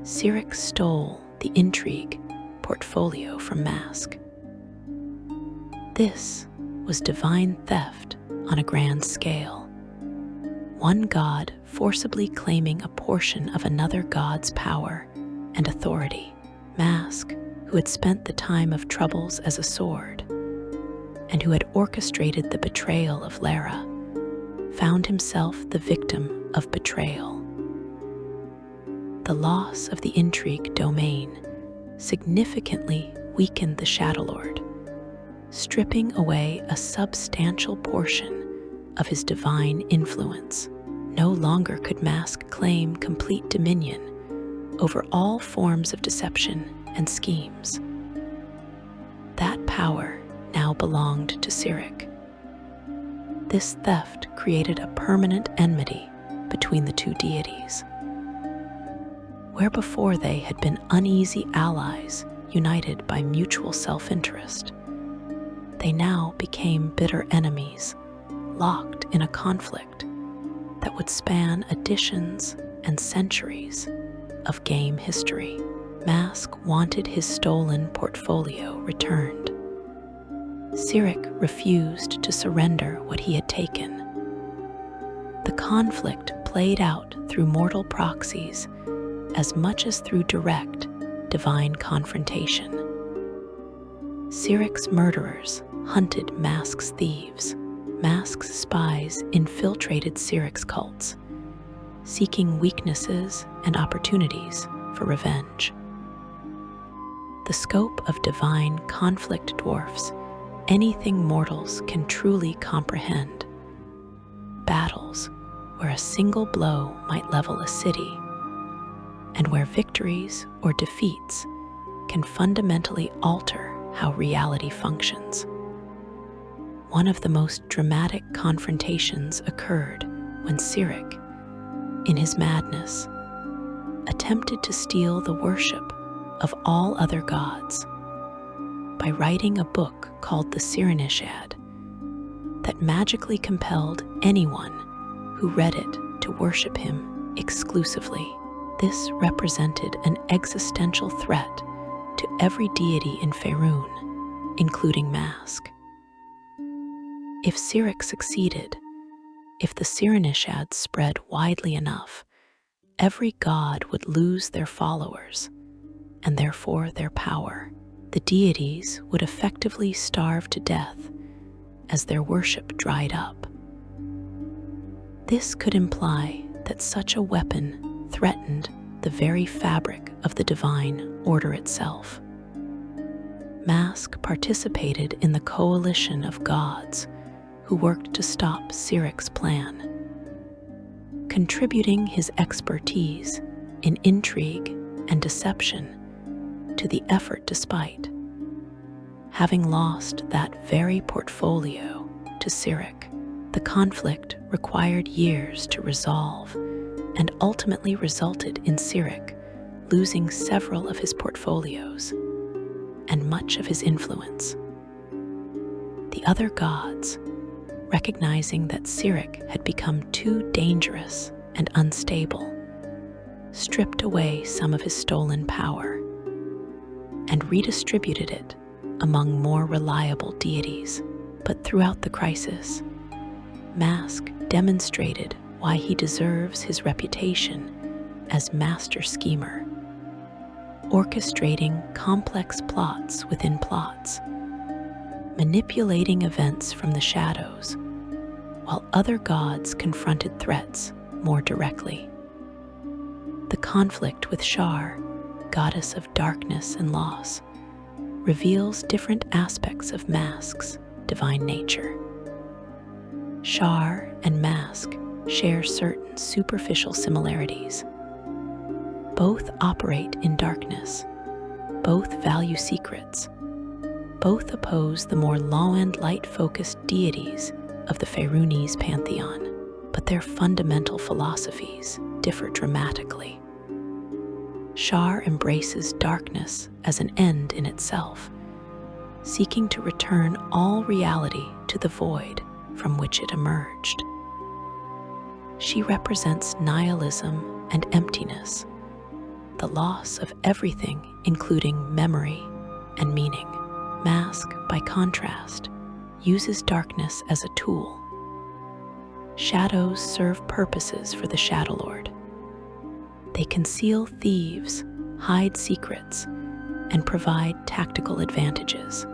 A: Cyric stole the intrigue portfolio from Mask. This was divine theft on a grand scale. One god forcibly claiming a portion of another god's power and authority. Mask, who had spent the time of troubles as a sword, and who had orchestrated the betrayal of Lara, found himself the victim of betrayal. The loss of the intrigue domain significantly weakened the Shadow Lord, stripping away a substantial portion of his divine influence. No longer could Mask claim complete dominion over all forms of deception and schemes. That power now belonged to Cyric. This theft created a permanent enmity between the two deities. Where before they had been uneasy allies united by mutual self-interest, they now became bitter enemies, locked in a conflict that would span editions and centuries of game history. Mask wanted his stolen portfolio returned. Cyric refused to surrender what he had taken. The conflict played out through mortal proxies as much as through direct divine confrontation. Cyric's murderers hunted Mask's thieves. Mask's spies infiltrated Cyric's cults, seeking weaknesses and opportunities for revenge. The scope of divine conflict dwarfs anything mortals can truly comprehend. Battles where a single blow might level a city, and where victories or defeats can fundamentally alter how reality functions. One of the most dramatic confrontations occurred when Cyric, in his madness, attempted to steal the worship of all other gods by writing a book called the Cyrenaicaid that magically compelled anyone who read it to worship him exclusively. This represented an existential threat to every deity in Faerun, including Mask. If Cyric succeeded, if the Cyrenaicaid spread widely enough, every god would lose their followers, and therefore their power. The deities would effectively starve to death as their worship dried up. This could imply that such a weapon threatened the very fabric of the divine order itself. Mask participated in the coalition of gods who worked to stop Cyric's plan, contributing his expertise in intrigue and deception to the effort despite. Having lost that very portfolio to Cyric, the conflict required years to resolve and ultimately resulted in Cyric losing several of his portfolios and much of his influence. The other gods, recognizing that Cyric had become too dangerous and unstable, stripped away some of his stolen power and redistributed it among more reliable deities. But throughout the crisis, Mask demonstrated why he deserves his reputation as master schemer, orchestrating complex plots within plots, manipulating events from the shadows, while other gods confronted threats more directly. The conflict with Shar, goddess of darkness and loss, reveals different aspects of Mask's divine nature. Shar and Mask share certain superficial similarities. Both operate in darkness, both value secrets, both oppose the more law and light-focused deities of the Faerunese pantheon, but their fundamental philosophies differ dramatically. Shar embraces darkness as an end in itself, seeking to return all reality to the void from which it emerged. She represents nihilism and emptiness, the loss of everything, including memory and meaning. Mask, by contrast, uses darkness as a tool. Shadows serve purposes for the Shadow Lord. They conceal thieves, hide secrets, and provide tactical advantages.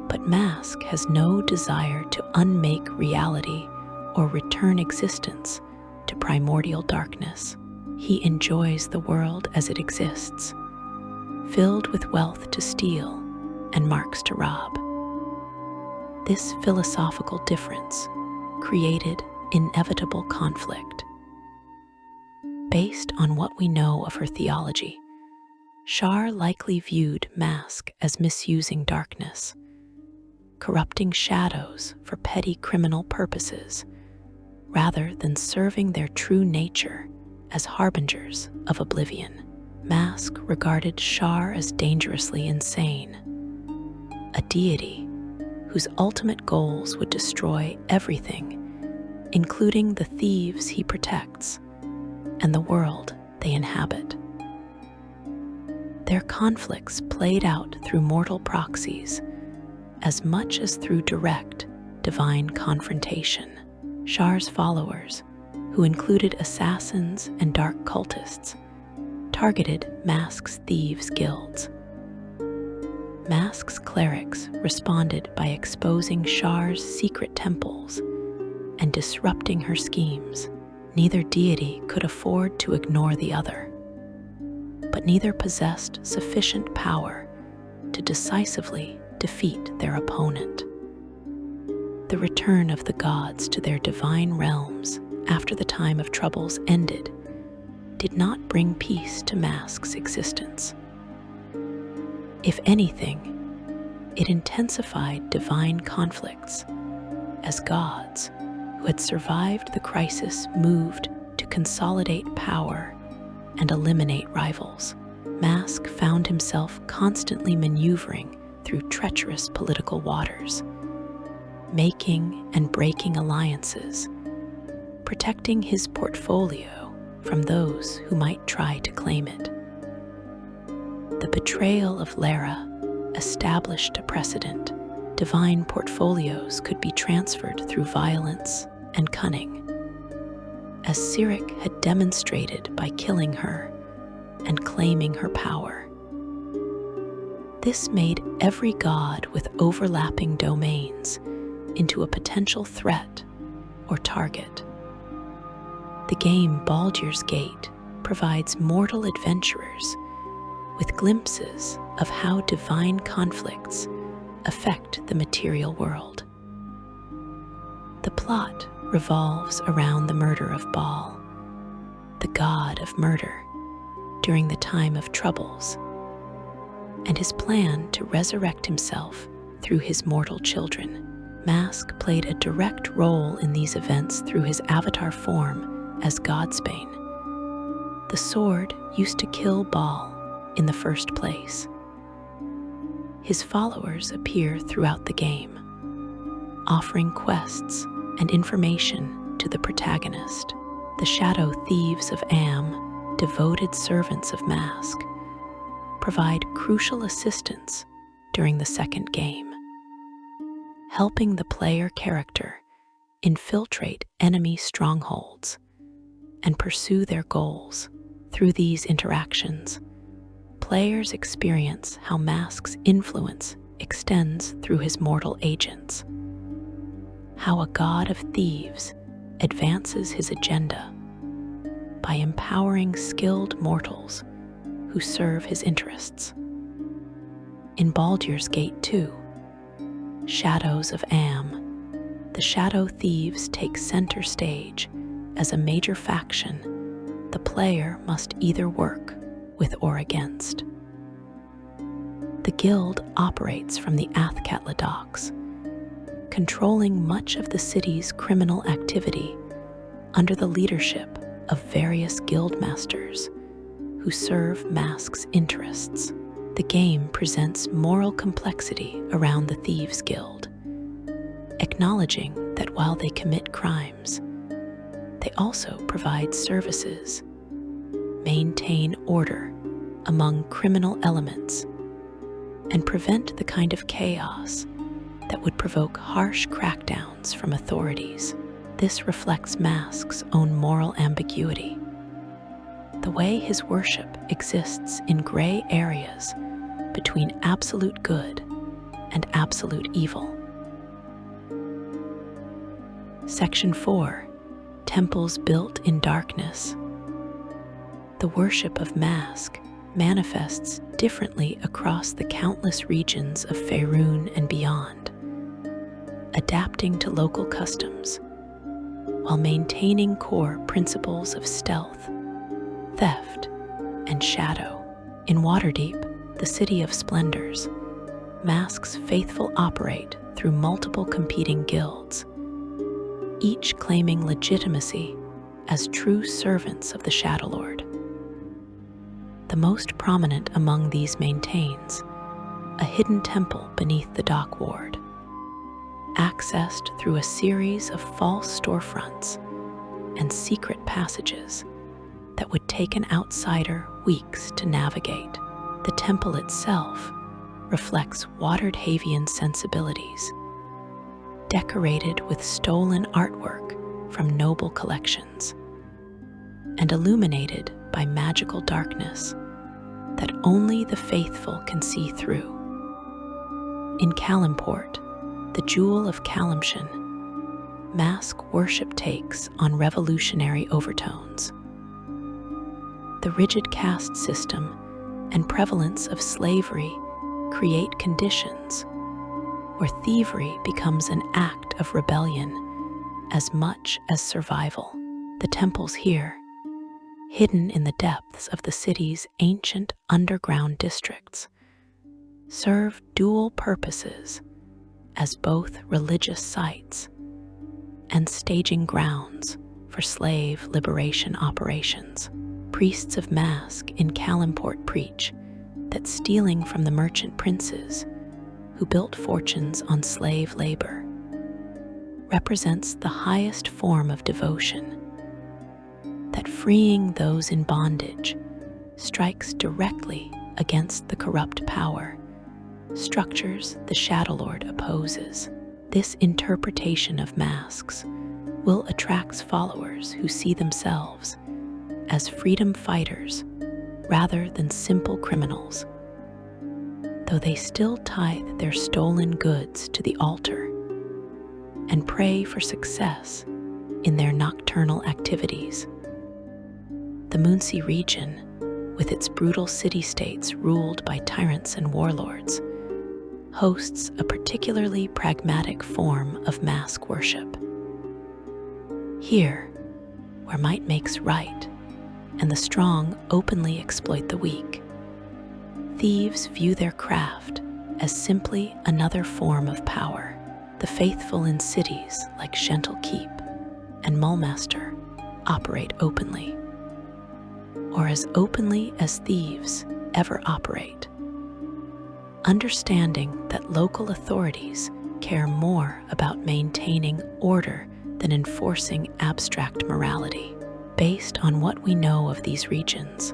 A: But Mask has no desire to unmake reality or return existence to primordial darkness. He enjoys the world as it exists, filled with wealth to steal and marks to rob. This philosophical difference created inevitable conflict. Based on what we know of her theology, Shar likely viewed Mask as misusing darkness, corrupting shadows for petty criminal purposes, rather than serving their true nature as harbingers of oblivion. Mask regarded Shar as dangerously insane, a deity whose ultimate goals would destroy everything, including the thieves he protects and the world they inhabit. Their conflicts played out through mortal proxies as much as through direct divine confrontation. Shar's followers, who included assassins and dark cultists, targeted Mask's thieves' guilds. Mask's clerics responded by exposing Shar's secret temples and disrupting her schemes. Neither deity could afford to ignore the other. but neither possessed sufficient power to decisively defeat their opponent. The return of the gods to their divine realms after the time of troubles ended did not bring peace to Mask's existence. If anything, it intensified divine conflicts as gods who had survived the crisis moved to consolidate power and eliminate rivals. Mask found himself constantly maneuvering through treacherous political waters, making and breaking alliances, protecting his portfolio from those who might try to claim it. The betrayal of Lara established a precedent. Divine portfolios could be transferred through violence and cunning, as Cyric had demonstrated by killing her and claiming her power. This made every god with overlapping domains into a potential threat or target. The game Baldur's Gate provides mortal adventurers with glimpses of how divine conflicts affect the material world. The plot revolves around the murder of Baal, the god of murder, during the time of troubles, and his plan to resurrect himself through his mortal children. Mask played a direct role in these events through his avatar form as Godsbane. The sword used to kill Baal in the first place. His followers appear throughout the game, offering quests and information to the protagonist. The shadow thieves of Am, devoted servants of Mask, provide crucial assistance during the second game, helping the player character infiltrate enemy strongholds and pursue their goals. Through these interactions, players experience how Mask's influence extends through his mortal agents, how a god of thieves advances his agenda by empowering skilled mortals who serve his interests. In Baldur's Gate 2, Shadows of Am, the Shadow Thieves take center stage as a major faction the player must either work with or against. The guild operates from the Athkatla docks, controlling much of the city's criminal activity under the leadership of various guild masters who serve Mask's interests. The game presents moral complexity around the Thieves Guild, acknowledging that while they commit crimes, they also provide services, maintain order among criminal elements, and prevent the kind of chaos that would provoke harsh crackdowns from authorities. This reflects Mask's own moral ambiguity. The way his worship exists in gray areas between absolute good and absolute evil. Section 4. Temples built in darkness. The worship of Mask manifests differently across the countless regions of Faerun and beyond, adapting to local customs while maintaining core principles of stealth, theft, and shadow. In Waterdeep, the City of Splendors, Mask's faithful operate through multiple competing guilds, each claiming legitimacy as true servants of the Shadowlord. The most prominent among these maintains a hidden temple beneath the dock ward, accessed through a series of false storefronts and secret passages that would take an outsider weeks to navigate. The temple itself reflects Waterhavian sensibilities, decorated with stolen artwork from noble collections, and illuminated by magical darkness that only the faithful can see through. In Kalimport, the Jewel of Kalimshan, Mask worship takes on revolutionary overtones. The rigid caste system and prevalence of slavery create conditions where thievery becomes an act of rebellion as much as survival. The temples here, hidden in the depths of the city's ancient underground districts, serve dual purposes as both religious sites and staging grounds for slave liberation operations. Priests of Mask in Kalimport preach that stealing from the merchant princes who built fortunes on slave labor represents the highest form of devotion, that freeing those in bondage strikes directly against the corrupt power structures the Shadow Lord opposes. This interpretation of masks will attract followers who see themselves as freedom fighters rather than simple criminals, though they still tithe their stolen goods to the altar and pray for success in their nocturnal activities. The Moonsea region, with its brutal city-states ruled by tyrants and warlords, hosts a particularly pragmatic form of mask worship. Here, where might makes right, and the strong openly exploit the weak, thieves view their craft as simply another form of power. The faithful in cities like Shentel Keep and Mulmaster operate openly, or as openly as thieves ever operate, understanding that local authorities care more about maintaining order than enforcing abstract morality. Based on what we know of these regions,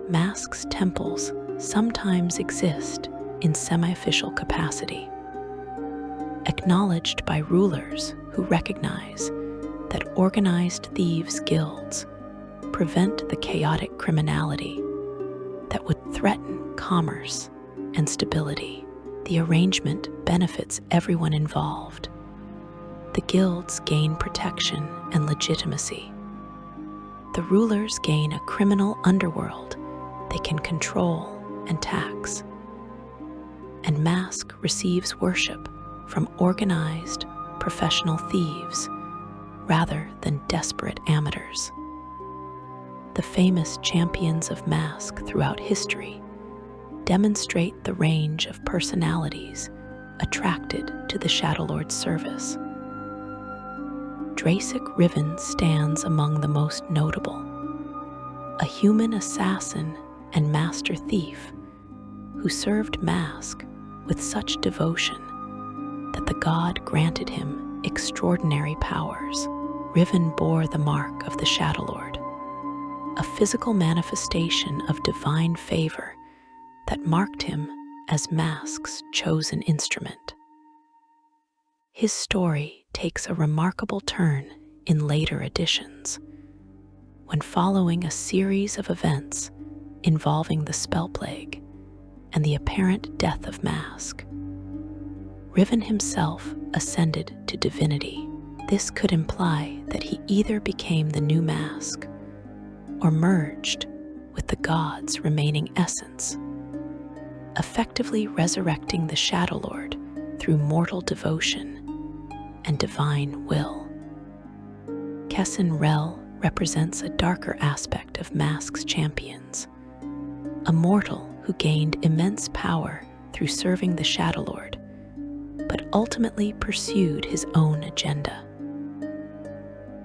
A: Mask's temples sometimes exist in semi-official capacity, acknowledged by rulers who recognize that organized thieves' guilds prevent the chaotic criminality that would threaten commerce and stability. The arrangement benefits everyone involved. The guilds gain protection and legitimacy. The rulers gain a criminal underworld they can control and tax. And Mask receives worship from organized, professional thieves rather than desperate amateurs. The famous champions of Mask throughout history demonstrate the range of personalities attracted to the Shadow Lord's service. Drasic Riven stands among the most notable, a human assassin and master thief who served Mask with such devotion that the god granted him extraordinary powers. Riven bore the mark of the Shadow Lord, a physical manifestation of divine favor that marked him as Mask's chosen instrument. His story takes a remarkable turn in later editions, when following a series of events involving the Spell Plague and the apparent death of Mask, Riven himself ascended to divinity. This could imply that he either became the new Mask or merged with the god's remaining essence, effectively resurrecting the Shadow Lord through mortal devotion and divine will. Kessin Rel represents a darker aspect of Mask's champions, a mortal who gained immense power through serving the Shadow Lord, but ultimately pursued his own agenda.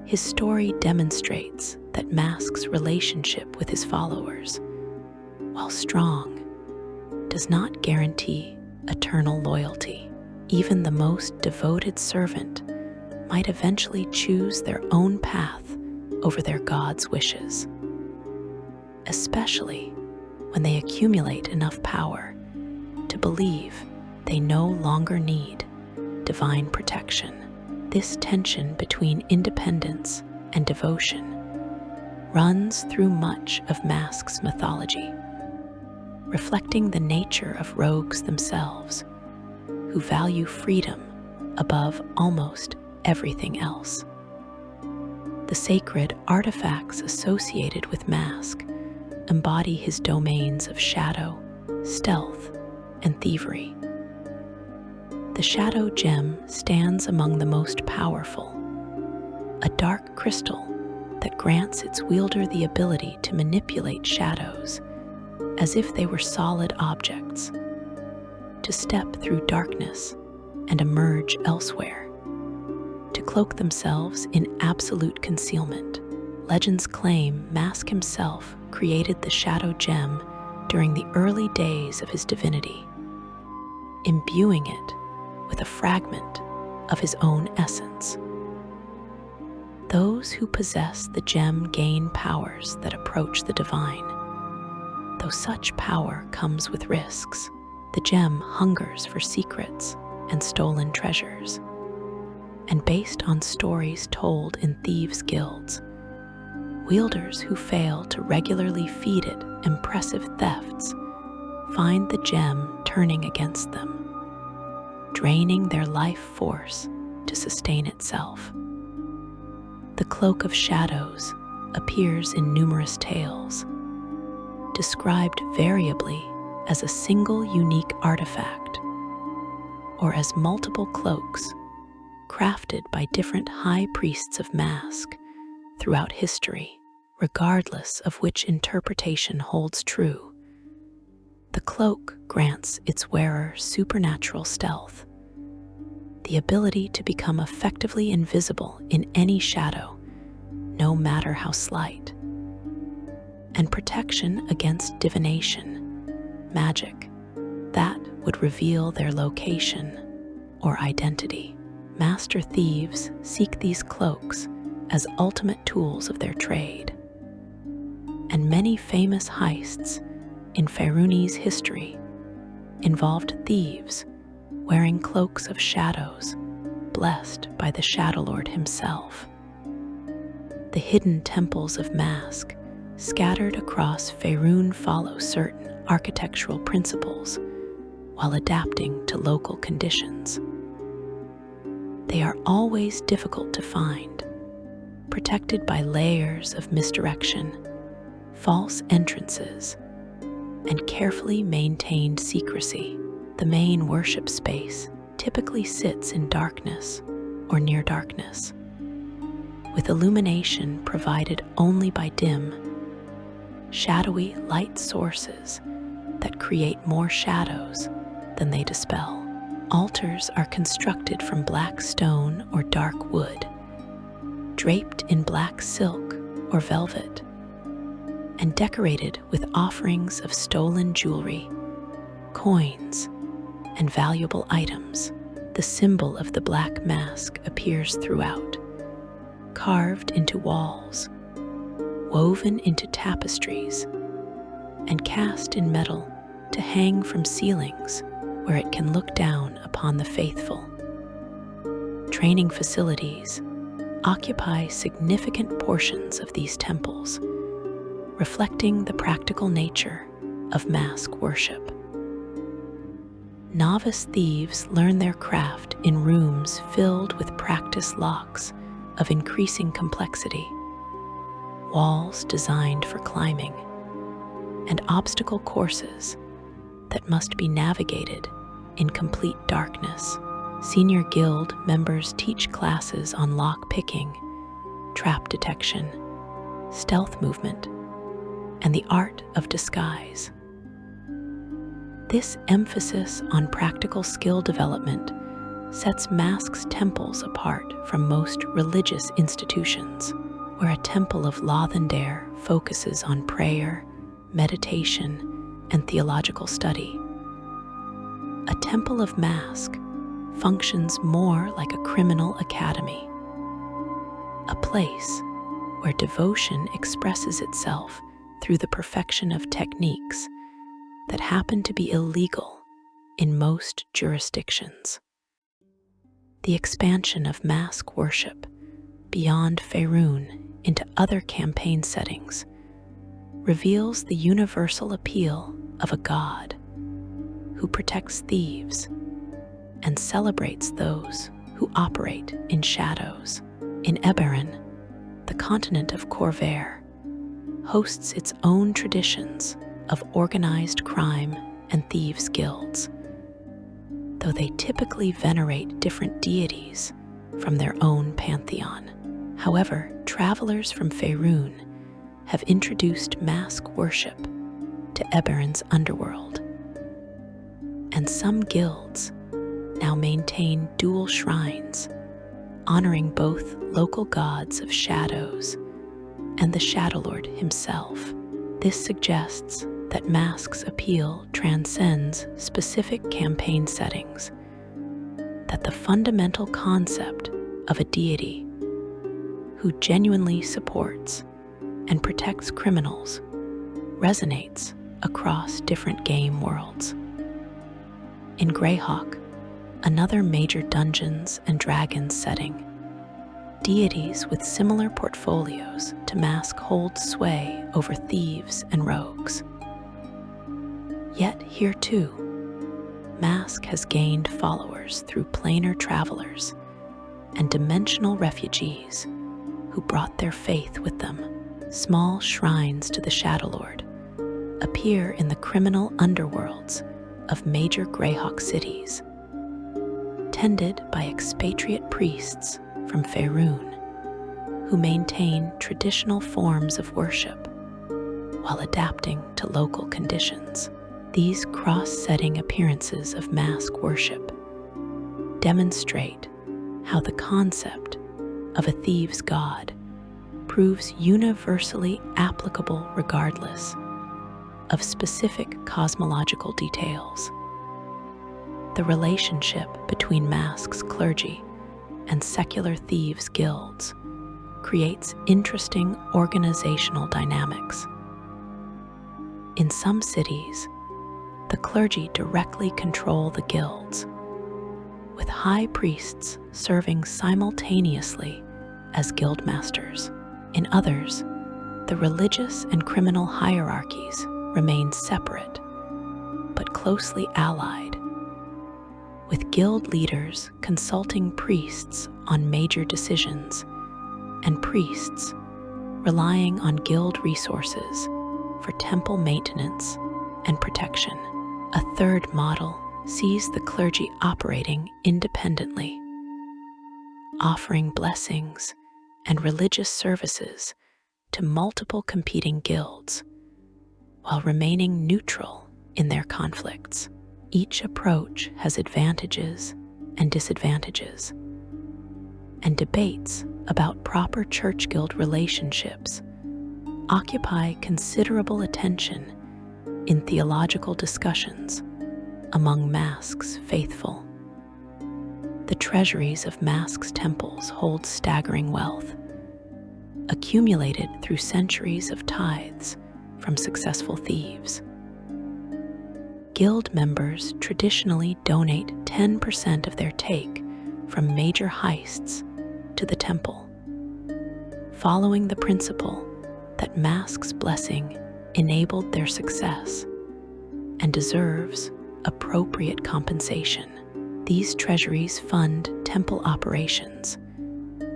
A: His story demonstrates that Mask's relationship with his followers, while strong, does not guarantee eternal loyalty. Even the most devoted servant might eventually choose their own path over their god's wishes, especially when they accumulate enough power to believe they no longer need divine protection. This tension between independence and devotion runs through much of Mask's mythology, reflecting the nature of rogues themselves, who value freedom above almost everything else. The sacred artifacts associated with Mask embody his domains of shadow, stealth, and thievery. The shadow gem stands among the most powerful, a dark crystal that grants its wielder the ability to manipulate shadows as if they were solid objects, to step through darkness and emerge elsewhere, to cloak themselves in absolute concealment. Legends claim Mask himself created the shadow gem during the early days of his divinity, imbuing it with a fragment of his own essence. Those who possess the gem gain powers that approach the divine. Though such power comes with risks, the gem hungers for secrets and stolen treasures. And based on stories told in thieves' guilds, wielders who fail to regularly feed it impressive thefts find the gem turning against them, draining their life force to sustain itself. The Cloak of Shadows appears in numerous tales, described variably as a single unique artifact or as multiple cloaks crafted by different high priests of Mask throughout history. Regardless of which interpretation holds true, the cloak grants its wearer supernatural stealth, the ability to become effectively invisible in any shadow, no matter how slight, and protection against divination, magic, that would reveal their location or identity. Master thieves seek these cloaks as ultimate tools of their trade, and many famous heists in Faeruni's history involved thieves wearing cloaks of shadows blessed by the Shadow Lord himself. The hidden temples of Mask scattered across Faerun follow certain architectural principles while adapting to local conditions. They are always difficult to find, protected by layers of misdirection, false entrances, and carefully maintained secrecy. The main worship space typically sits in darkness or near darkness, with illumination provided only by dim, shadowy light sources that create more shadows than they dispel. Altars are constructed from black stone or dark wood, draped in black silk or velvet, and decorated with offerings of stolen jewelry, coins, and valuable items. The symbol of the Black Mask appears throughout, carved into walls, woven into tapestries, and cast in metal to hang from ceilings where it can look down upon the faithful. Training facilities occupy significant portions of these temples, reflecting the practical nature of mask worship. Novice thieves learn their craft in rooms filled with practice locks of increasing complexity, walls designed for climbing, and obstacle courses that must be navigated in complete darkness. Senior guild members teach classes on lock picking, trap detection, stealth movement, and the art of disguise. This emphasis on practical skill development sets Mask's temples apart from most religious institutions, where a temple of Lathander focuses on prayer, meditation, and theological study. A temple of Mask functions more like a criminal academy, a place where devotion expresses itself through the perfection of techniques that happen to be illegal in most jurisdictions. The expansion of mask worship beyond Faerun into other campaign settings reveals the universal appeal of a god who protects thieves and celebrates those who operate in shadows. In Eberron, the continent of Corvair, hosts its own traditions of organized crime and thieves' guilds, though they typically venerate different deities from their own pantheon. However, travelers from Faerun have introduced mask worship to Eberron's underworld, and some guilds now maintain dual shrines, honoring both local gods of shadows and the Shadowlord himself. This suggests that Mask's appeal transcends specific campaign settings, that the fundamental concept of a deity who genuinely supports and protects criminals resonates across different game worlds. In Greyhawk, another major Dungeons and Dragons setting, deities with similar portfolios to Mask hold sway over thieves and rogues. Yet here too, Mask has gained followers through planar travelers and dimensional refugees who brought their faith with them. Small shrines to the Shadowlord appear in the criminal underworlds of major Greyhawk cities, tended by expatriate priests from Faerun who maintain traditional forms of worship while adapting to local conditions. These cross-setting appearances of mask worship demonstrate how the concept of a thieves' god proves universally applicable regardless of specific cosmological details. The relationship between Mask's clergy and secular thieves' guilds creates interesting organizational dynamics. In some cities, the clergy directly control the guilds, with high priests serving simultaneously as guildmasters. In others, the religious and criminal hierarchies remain separate, but closely allied, with guild leaders consulting priests on major decisions and priests relying on guild resources for temple maintenance and protection. A third model sees the clergy operating independently, offering blessings and religious services to multiple competing guilds, while remaining neutral in their conflicts. Each approach has advantages and disadvantages, and debates about proper church-guild relationships occupy considerable attention in theological discussions among Mask's faithful. The treasuries of Mask's temples hold staggering wealth, accumulated through centuries of tithes from successful thieves. Guild members traditionally donate 10% of their take from major heists to the temple, following the principle that Mask's blessing enabled their success and deserves appropriate compensation. These treasuries fund temple operations,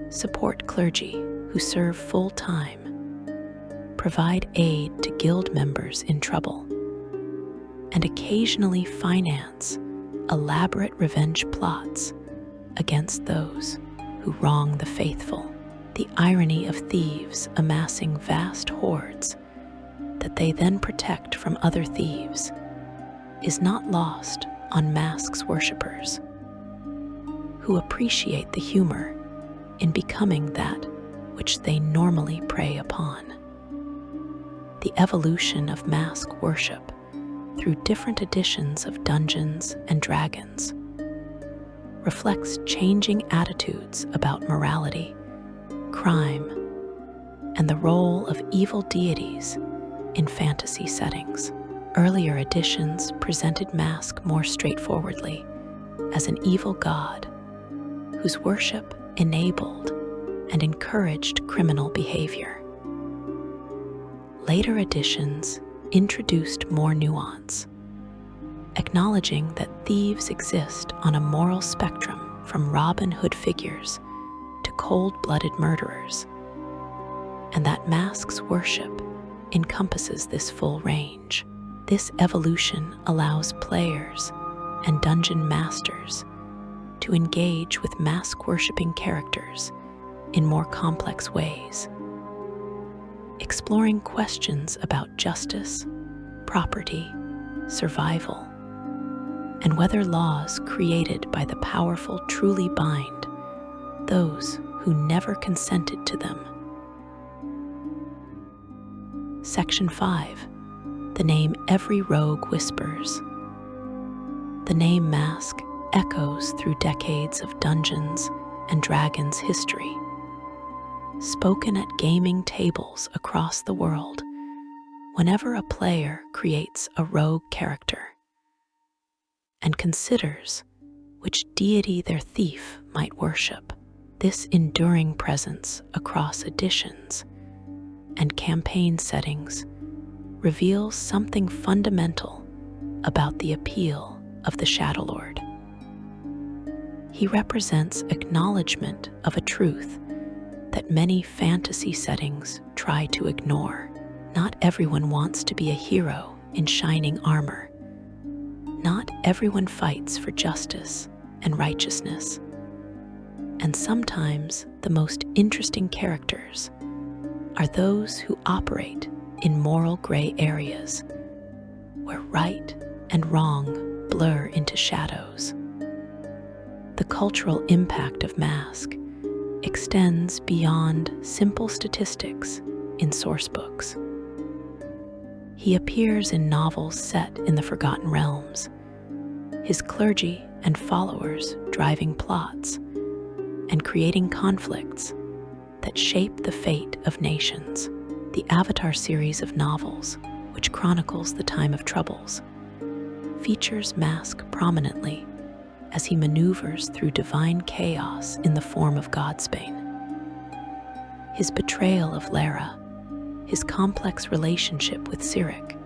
A: support clergy who serve full-time, provide aid to guild members in trouble, and occasionally finance elaborate revenge plots against those who wrong the faithful. The irony of thieves amassing vast hoards that they then protect from other thieves is not lost on Mask's worshippers, who appreciate the humor in becoming that which they normally prey upon. The evolution of Mask worship through different editions of Dungeons and Dragons reflects changing attitudes about morality, crime, and the role of evil deities in fantasy settings. Earlier editions presented Mask more straightforwardly as an evil god whose worship enabled and encouraged criminal behavior. Later editions introduced more nuance, acknowledging that thieves exist on a moral spectrum from Robin Hood figures to cold-blooded murderers, and that Mask's worship encompasses this full range. This evolution allows players and dungeon masters to engage with mask-worshipping characters in more complex ways, exploring questions about justice, property, survival, and whether laws created by the powerful truly bind those who never consented to them. Section 5. The name every rogue whispers. The name Mask echoes through decades of Dungeons and Dragons history, spoken at gaming tables across the world whenever a player creates a rogue character and considers which deity their thief might worship. This enduring presence across editions and campaign settings reveals something fundamental about the appeal of the Shadowlord. He represents acknowledgement of a truth that many fantasy settings try to ignore. Not everyone wants to be a hero in shining armor. Not everyone fights for justice and righteousness. And sometimes the most interesting characters are those who operate in moral gray areas, where right and wrong blur into shadows. The cultural impact of Mask extends beyond simple statistics in sourcebooks. He appears in novels set in the Forgotten Realms, his clergy and followers driving plots and creating conflicts that shape the fate of nations. The Avatar series of novels, which chronicles the time of troubles, features Mask prominently as he maneuvers through divine chaos in the form of Godsbane. His betrayal of Lara, his complex relationship with Cyric,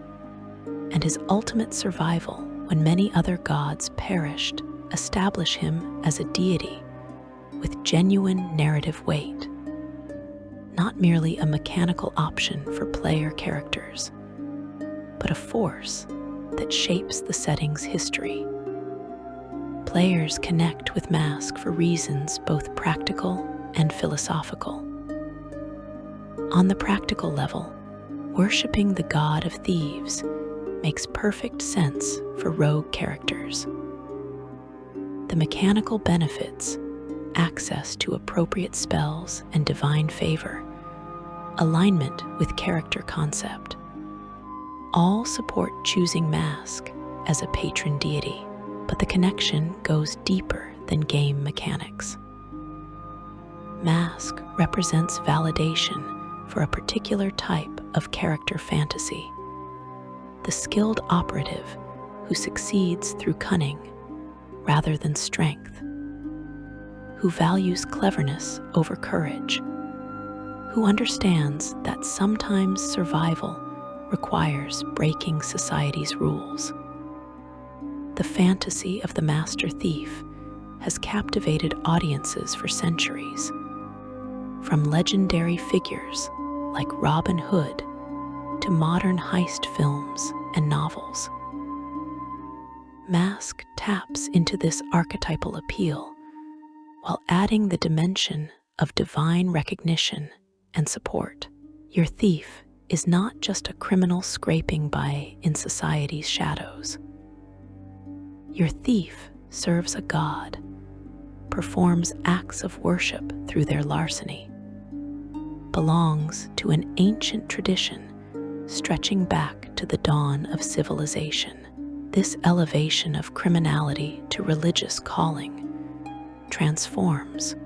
A: and his ultimate survival when many other gods perished establish him as a deity with genuine narrative weight, not merely a mechanical option for player characters, but a force that shapes the setting's history. Players connect with Mask for reasons both practical and philosophical. On the practical level, worshipping the god of thieves makes perfect sense for rogue characters. The mechanical benefits, access to appropriate spells and divine favor, alignment with character concept, all support choosing Mask as a patron deity, but the connection goes deeper than game mechanics. Mask represents validation for a particular type of character fantasy, the skilled operative who succeeds through cunning rather than strength, who values cleverness over courage, who understands that sometimes survival requires breaking society's rules. The fantasy of the master thief has captivated audiences for centuries, from legendary figures like Robin Hood to modern heist films and novels. Mask taps into this archetypal appeal while adding the dimension of divine recognition and support. Your thief is not just a criminal scraping by in society's shadows. Your thief serves a god, performs acts of worship through their larceny, belongs to an ancient tradition stretching back to the dawn of civilization. This elevation of criminality to religious calling transforms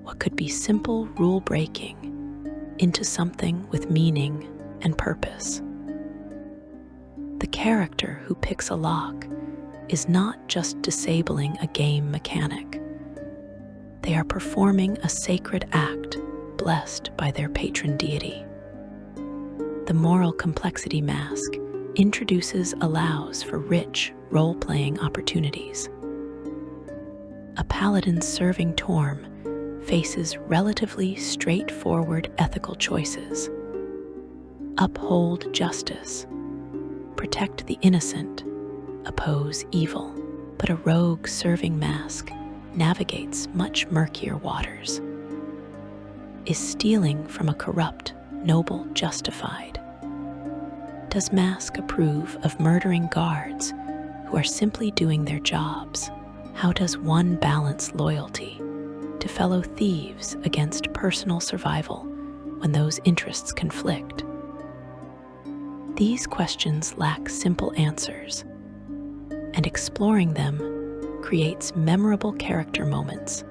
A: what could be simple rule-breaking into something with meaning and purpose. The character who picks a lock is not just disabling a game mechanic. They are performing a sacred act blessed by their patron deity. The moral complexity Mask introduces allows for rich role-playing opportunities. A paladin serving Torm faces relatively straightforward ethical choices, uphold justice, protect the innocent, oppose evil. But a rogue serving mask navigates much murkier waters. Is stealing from a corrupt noble justified? Does mask approve of murdering guards who are simply doing their jobs? How does one balance loyalty to fellow thieves against personal survival when those interests conflict? These questions lack simple answers, and exploring them creates memorable character moments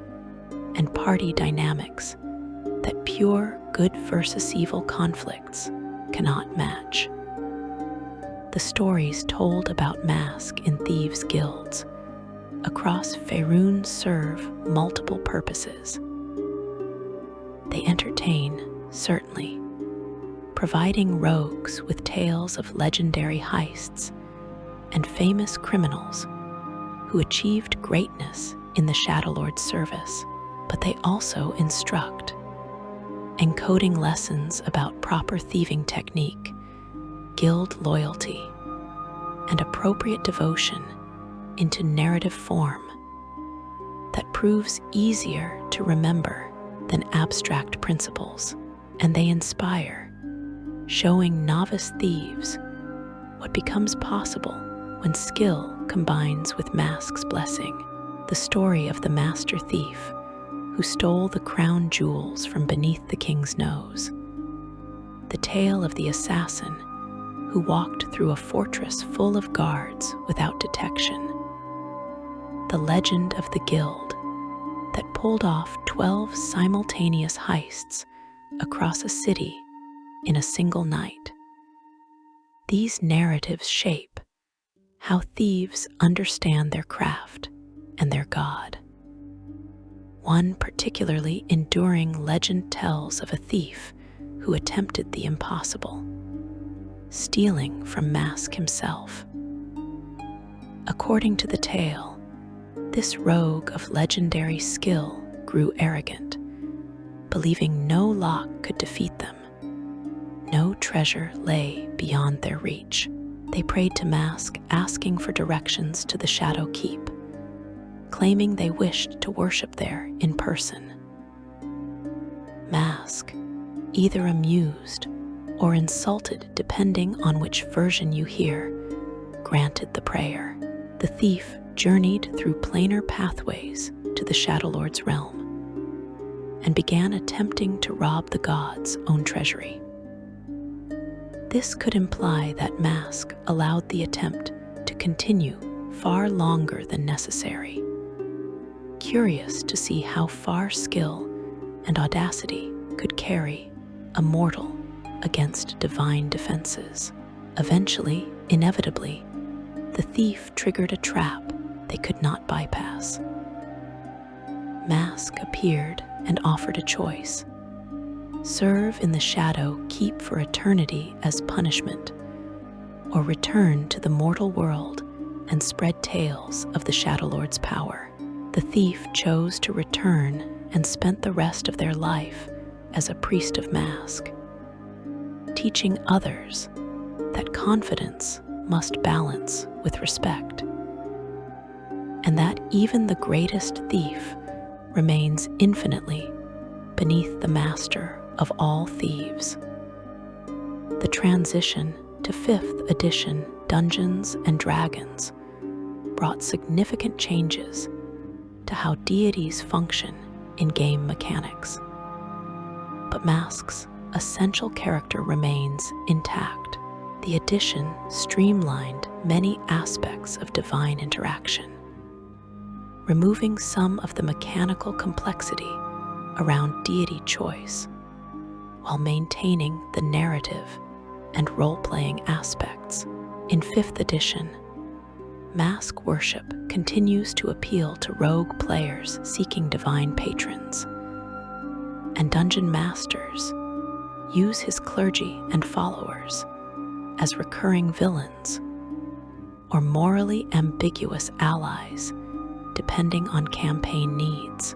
A: and party dynamics that pure good versus evil conflicts cannot match. The stories told about mask in thieves' guilds across Faerun serve multiple purposes. They entertain, certainly, providing rogues with tales of legendary heists and famous criminals who achieved greatness in the Shadow Lord's service, but they also instruct, encoding lessons about proper thieving technique, guild loyalty, and appropriate devotion into narrative form that proves easier to remember than abstract principles. And they inspire, showing novice thieves what becomes possible when skill combines with mask's blessing. The story of the master thief who stole the crown jewels from beneath the king's nose. The tale of the assassin who walked through a fortress full of guards without detection. The legend of the guild that pulled off 12 simultaneous heists across a city in a single night. These narratives shape how thieves understand their craft and their god. One particularly enduring legend tells of a thief who attempted the impossible, stealing from Mask himself. According to the tale, this rogue of legendary skill grew arrogant, believing no lock could defeat them. No treasure lay beyond their reach. They prayed to Mask, asking for directions to the Shadow Keep, claiming they wished to worship there in person. Mask, either amused or insulted depending on which version you hear, granted the prayer. The thief journeyed through planar pathways to the Shadow Lord's realm and began attempting to rob the god's own treasury. This could imply that Mask allowed the attempt to continue far longer than necessary. Curious to see how far skill and audacity could carry a mortal against divine defenses. Eventually, inevitably, the thief triggered a trap they could not bypass. Mask appeared and offered a choice: serve in the Shadow Keep for eternity as punishment, or return to the mortal world and spread tales of the Shadow Lord's power. The thief chose to return and spent the rest of their life as a priest of Mask, teaching others that confidence must balance with respect, and that even the greatest thief remains infinitely beneath the master of all thieves. The transition to 5th edition Dungeons and Dragons brought significant changes to how deities function in game mechanics. But Mask's essential character remains intact. The addition streamlined many aspects of divine interaction, removing some of the mechanical complexity around deity choice, while maintaining the narrative and role-playing aspects. In 5th edition, Mask worship continues to appeal to rogue players seeking divine patrons, and dungeon masters use his clergy and followers as recurring villains or morally ambiguous allies, depending on campaign needs.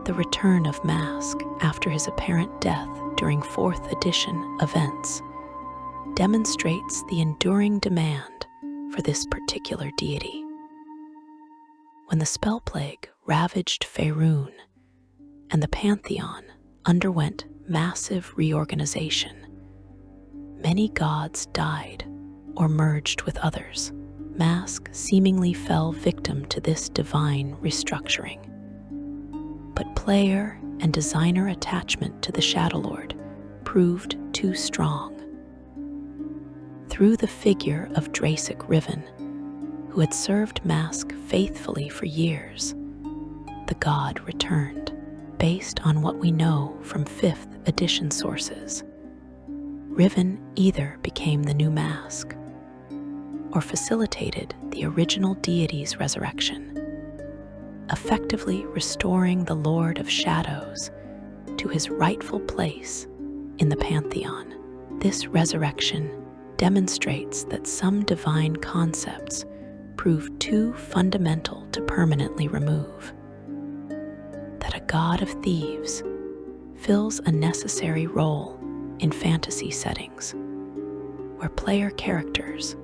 A: The return of Mask after his apparent death during 4th edition events demonstrates the enduring demand for this particular deity. When the spell plague ravaged Faerun and the pantheon underwent massive reorganization, many gods died or merged with others. Mask seemingly fell victim to this divine restructuring. But player and designer attachment to the Shadow Lord proved too strong. Through the figure of Drasic Riven, who had served Mask faithfully for years, the god returned. Based on what we know from 5th edition sources, Riven either became the new Mask or facilitated the original deity's resurrection, effectively restoring the Lord of Shadows to his rightful place in the pantheon. This resurrection demonstrates that some divine concepts prove too fundamental to permanently remove. That a god of thieves fills a necessary role in fantasy settings, where player characters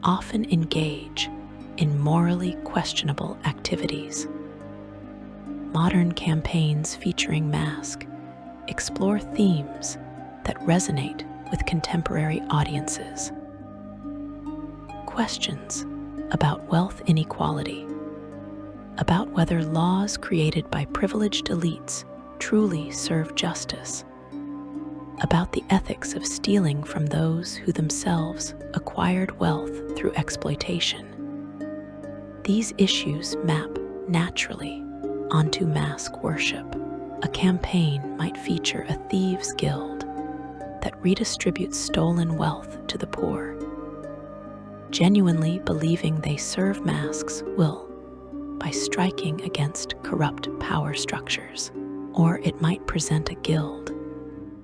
A: often engage in morally questionable activities. Modern campaigns featuring Mask explore themes that resonate with contemporary audiences. Questions about wealth inequality, about whether laws created by privileged elites truly serve justice, about the ethics of stealing from those who themselves acquired wealth through exploitation. These issues map naturally onto Mask worship. A campaign might feature a thieves' guild that redistributes stolen wealth to the poor, genuinely believing they serve Mask's will by striking against corrupt power structures. Or it might present a guild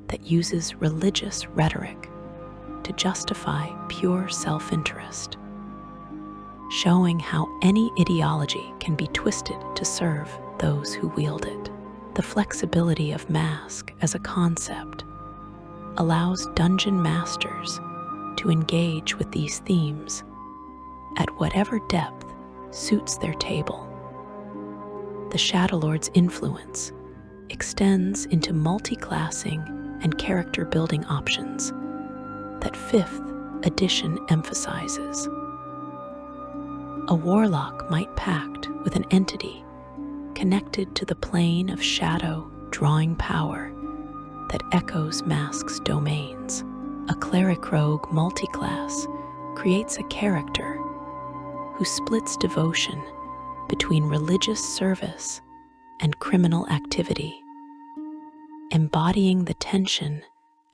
A: that uses religious rhetoric to justify pure self-interest, showing how any ideology can be twisted to serve those who wield it. The flexibility of Mask as a concept allows dungeon masters to engage with these themes at whatever depth suits their table. The Shadow Lord's influence extends into multi-classing and character building options that 5th edition emphasizes. A warlock might pact with an entity connected to the plane of shadow, drawing power that echoes Mask's domains. A cleric rogue multiclass creates a character who splits devotion between religious service and criminal activity, embodying the tension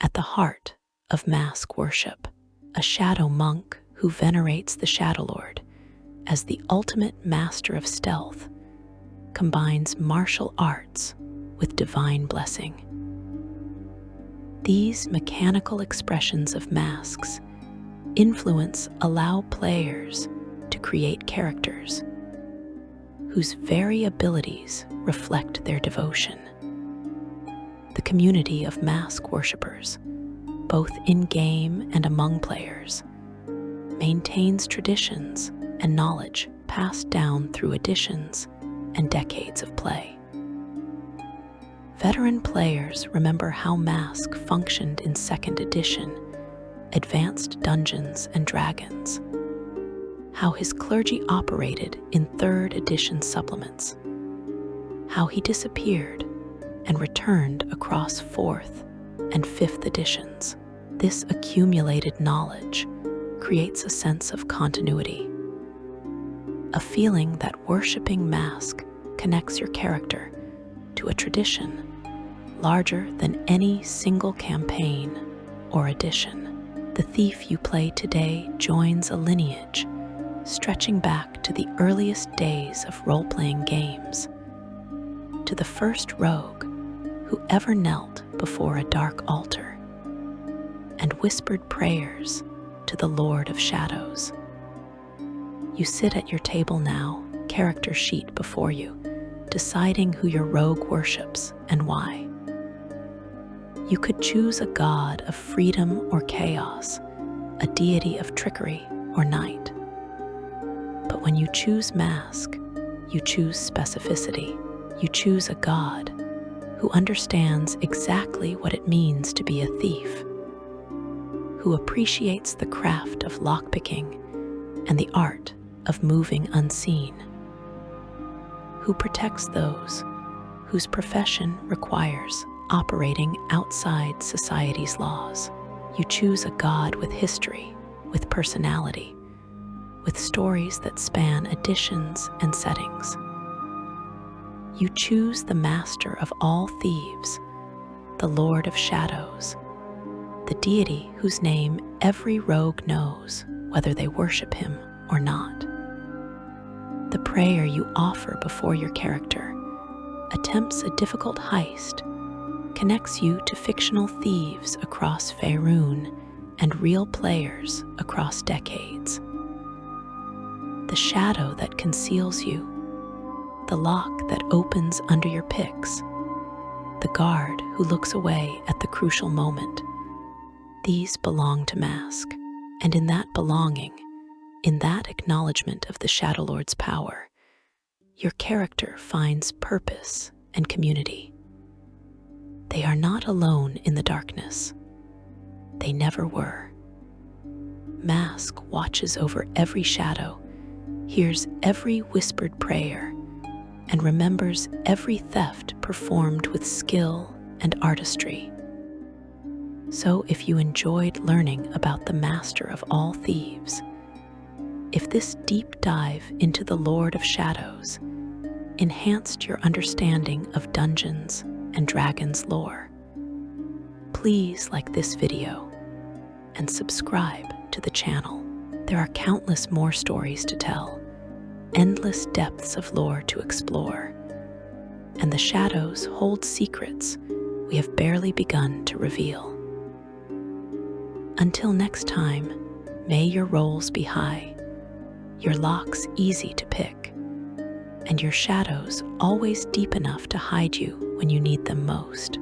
A: at the heart of Mask worship. A shadow monk who venerates the Shadow Lord as the ultimate master of stealth combines martial arts with divine blessing. These mechanical expressions of Mask's influence allow players to create characters whose very abilities reflect their devotion. The community of Mask worshippers, both in-game and among players, maintains traditions and knowledge passed down through editions and decades of play. Veteran players remember how Mask functioned in 2nd edition, Advanced Dungeons and Dragons, how his clergy operated in 3rd edition supplements, how he disappeared and returned across 4th and 5th editions. This accumulated knowledge creates a sense of continuity, a feeling that worshipping Mask connects your character to a tradition larger than any single campaign or edition. The thief you play today joins a lineage stretching back to the earliest days of role-playing games, to the first rogue who ever knelt before a dark altar and whispered prayers to the Lord of Shadows. You sit at your table now, character sheet before you, deciding who your rogue worships and why. You could choose a god of freedom or chaos, a deity of trickery or night. But when you choose mask, you choose specificity. You choose a god who understands exactly what it means to be a thief, who appreciates the craft of lockpicking and the art of moving unseen, who protects those whose profession requires operating outside society's laws. You choose a god with history, with personality, with stories that span editions and settings. You choose the master of all thieves, the Lord of Shadows, the deity whose name every rogue knows, whether they worship him or not. The prayer you offer before your character attempts a difficult heist, connects you to fictional thieves across Faerun and real players across decades. The shadow that conceals you, the lock that opens under your picks, the guard who looks away at the crucial moment. These belong to Mask, and in that belonging, in that acknowledgement of the Shadow Lord's power, your character finds purpose and community. They are not alone in the darkness. They never were. Mask watches over every shadow, hears every whispered prayer, and remembers every theft performed with skill and artistry. So if you enjoyed learning about the master of all thieves, if this deep dive into the Lord of Shadows enhanced your understanding of Dungeons and Dragons lore, please like this video and subscribe to the channel. There are countless more stories to tell, endless depths of lore to explore, and the shadows hold secrets we have barely begun to reveal. Until next time, may your rolls be high, your locks easy to pick, and your shadows always deep enough to hide you when you need them most.